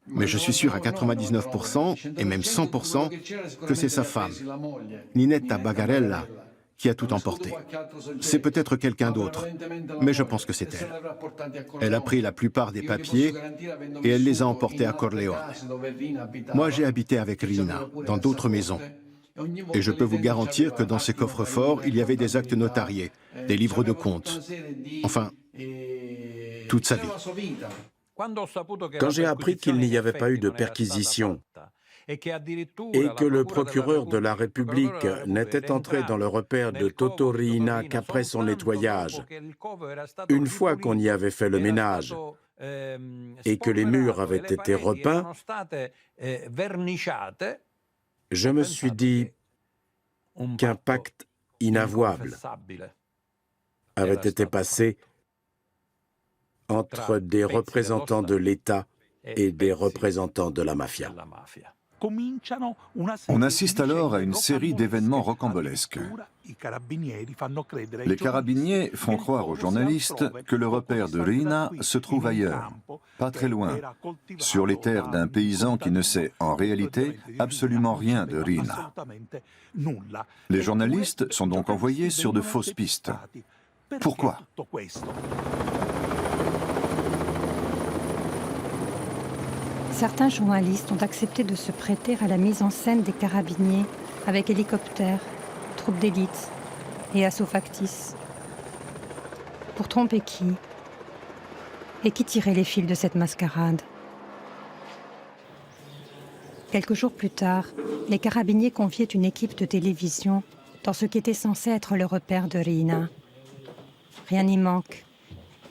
Mais je suis sûr à 99%, et même 100%, que c'est sa femme, Ninetta Bagarella, qui a tout emporté. C'est peut-être quelqu'un d'autre, mais je pense que c'est elle. Elle a pris la plupart des papiers et elle les a emportés à Corleone. Moi, j'ai habité avec Rina, dans d'autres maisons. Et je peux vous garantir que dans ces coffres-forts, il y avait des actes notariés, des livres de comptes. Enfin, toute sa vie.
Quand j'ai appris qu'il n'y avait pas eu de perquisition et que le procureur de la République n'était entré dans le repère de Toto Riina qu'après son nettoyage, une fois qu'on y avait fait le ménage et que les murs avaient été repeints, je me suis dit qu'un pacte inavouable avait été passé entre des représentants de l'État et des représentants de la mafia.
On assiste alors à une série d'événements rocambolesques. Les carabiniers font croire aux journalistes que le repère de Riina se trouve ailleurs, pas très loin, sur les terres d'un paysan qui ne sait en réalité absolument rien de Riina. Les journalistes sont donc envoyés sur de fausses pistes. Pourquoi ?
Certains journalistes ont accepté de se prêter à la mise en scène des carabiniers avec hélicoptères, troupes d'élite et assauts factices. Pour tromper qui? Et qui tirait les fils de cette mascarade? Quelques jours plus tard, les carabiniers confiaient une équipe de télévision dans ce qui était censé être le repère de Riina. Rien n'y manque,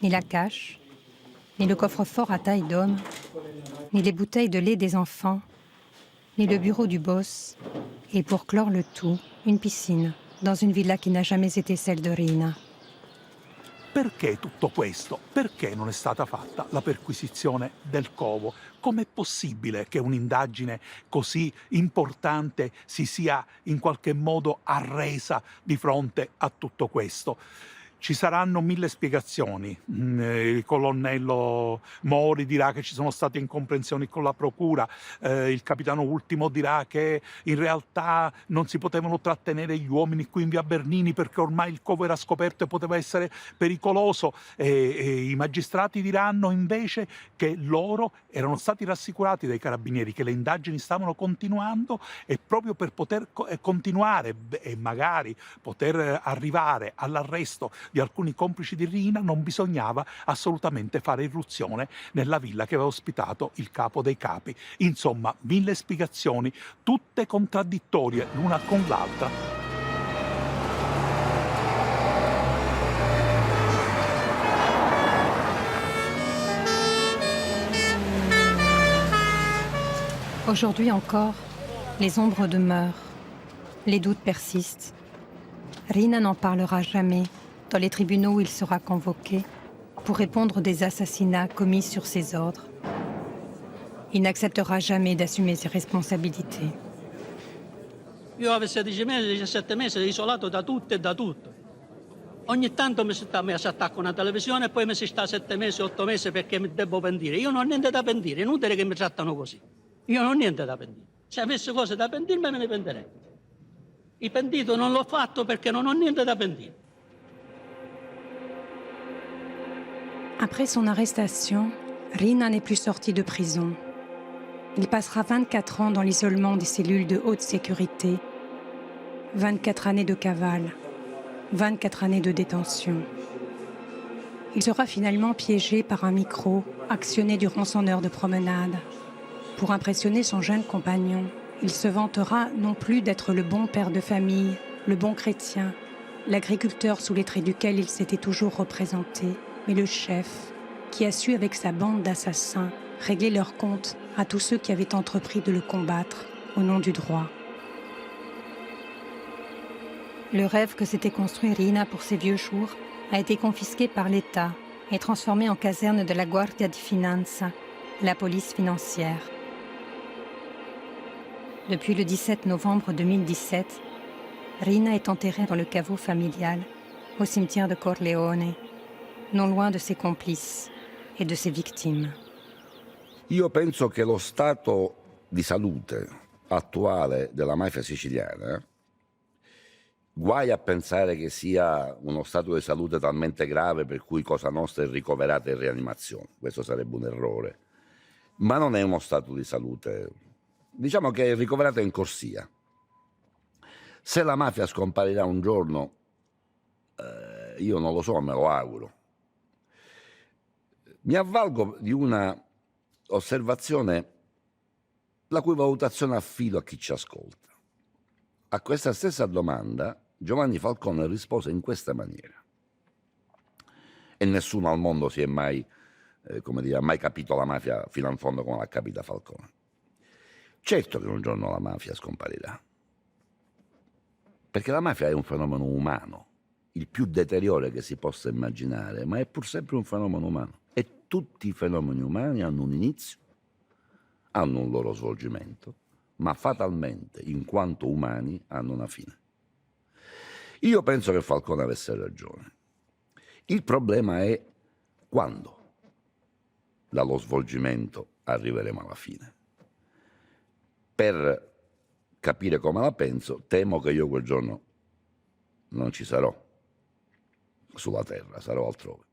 ni la cache, ni le coffre-fort à taille d'homme, ni les bouteilles de lait des enfants, ni le bureau du boss, et pour clore le tout, une piscine, dans une villa qui n'a jamais été celle de Riina.
Perché tutto questo? Perché non è stata fatta la perquisizione del covo? Com'è possibile che un'indagine così importante si sia in qualche modo arresa di fronte a tutto questo? Ci saranno 1000 spiegazioni. Il colonnello Mori dirà che ci sono state incomprensioni con la procura, il capitano Ultimo dirà che in realtà non si potevano trattenere gli uomini qui in via Bernini perché ormai il covo era scoperto e poteva essere pericoloso, e i magistrati diranno invece che loro erano stati rassicurati dai carabinieri che le indagini stavano continuando e proprio per poter continuare e magari poter arrivare all'arresto di alcuni complici di Riina non bisognava assolutamente fare irruzione nella villa che aveva ospitato il capo dei capi. Insomma, 1000 spiegazioni, tutte contraddittorie l'una con l'altra.
Aujourd'hui encore, les ombres demeurent, les doutes persistent. Riina n'en parlera jamais dans les tribunaux où il sera convoqué pour répondre des assassinats commis sur ses ordres. Il n'acceptera jamais d'assumer ses responsabilités.
Io avevo 16 mesi, 17 mesi isolato da tutto e da tutto. Ogni tanto mi si attacca una televisione e poi mi si sta 7 mesi, 8 mesi perché mi devo pentire. Io non ho niente da pentire, è inutile che mi trattano così. Io non ho niente da pentire. Se avessi cose da pentirmi me ne pentirei. Il pentito non l'ho fatto perché non ho niente da pentire.
Après son arrestation, Riina n'est plus sorti de prison. Il passera 24 ans dans l'isolement des cellules de haute sécurité, 24 années de cavale, 24 années de détention. Il sera finalement piégé par un micro actionné durant son heure de promenade. Pour impressionner son jeune compagnon, il se vantera non plus d'être le bon père de famille, le bon chrétien, l'agriculteur sous les traits duquel il s'était toujours représenté, mais le chef, qui a su avec sa bande d'assassins régler leurs comptes à tous ceux qui avaient entrepris de le combattre au nom du droit. Le rêve que s'était construit Riina pour ses vieux jours a été confisqué par l'État et transformé en caserne de la Guardia di Finanza, la police financière. Depuis le 17 novembre 2017, Riina est enterrée dans le caveau familial, au cimetière de Corleone, non loin de ses complices et de ses victimes.
Io penso che lo stato di salute attuale della mafia siciliana, guai a pensare che sia uno stato di salute talmente grave per cui Cosa Nostra è ricoverata in rianimazione, questo sarebbe un errore, ma non è uno stato di salute, diciamo che è ricoverata in corsia. Se la mafia scomparirà un giorno, io non lo so, me lo auguro. Mi avvalgo di una osservazione la cui valutazione affido a chi ci ascolta. A questa stessa domanda Giovanni Falcone rispose in questa maniera. E nessuno al mondo si è mai, ha mai capito la mafia fino in fondo come l'ha capita Falcone. Certo che un giorno la mafia scomparirà, perché la mafia è un fenomeno umano, il più deteriore che si possa immaginare, ma è pur sempre un fenomeno umano. E tutti i fenomeni umani hanno un inizio, hanno un loro svolgimento, ma fatalmente, in quanto umani, hanno una fine. Io penso che Falcone avesse ragione. Il problema è quando dallo svolgimento arriveremo alla fine. Per capire come la penso, temo che io quel giorno non ci sarò sulla terra, sarò altrove.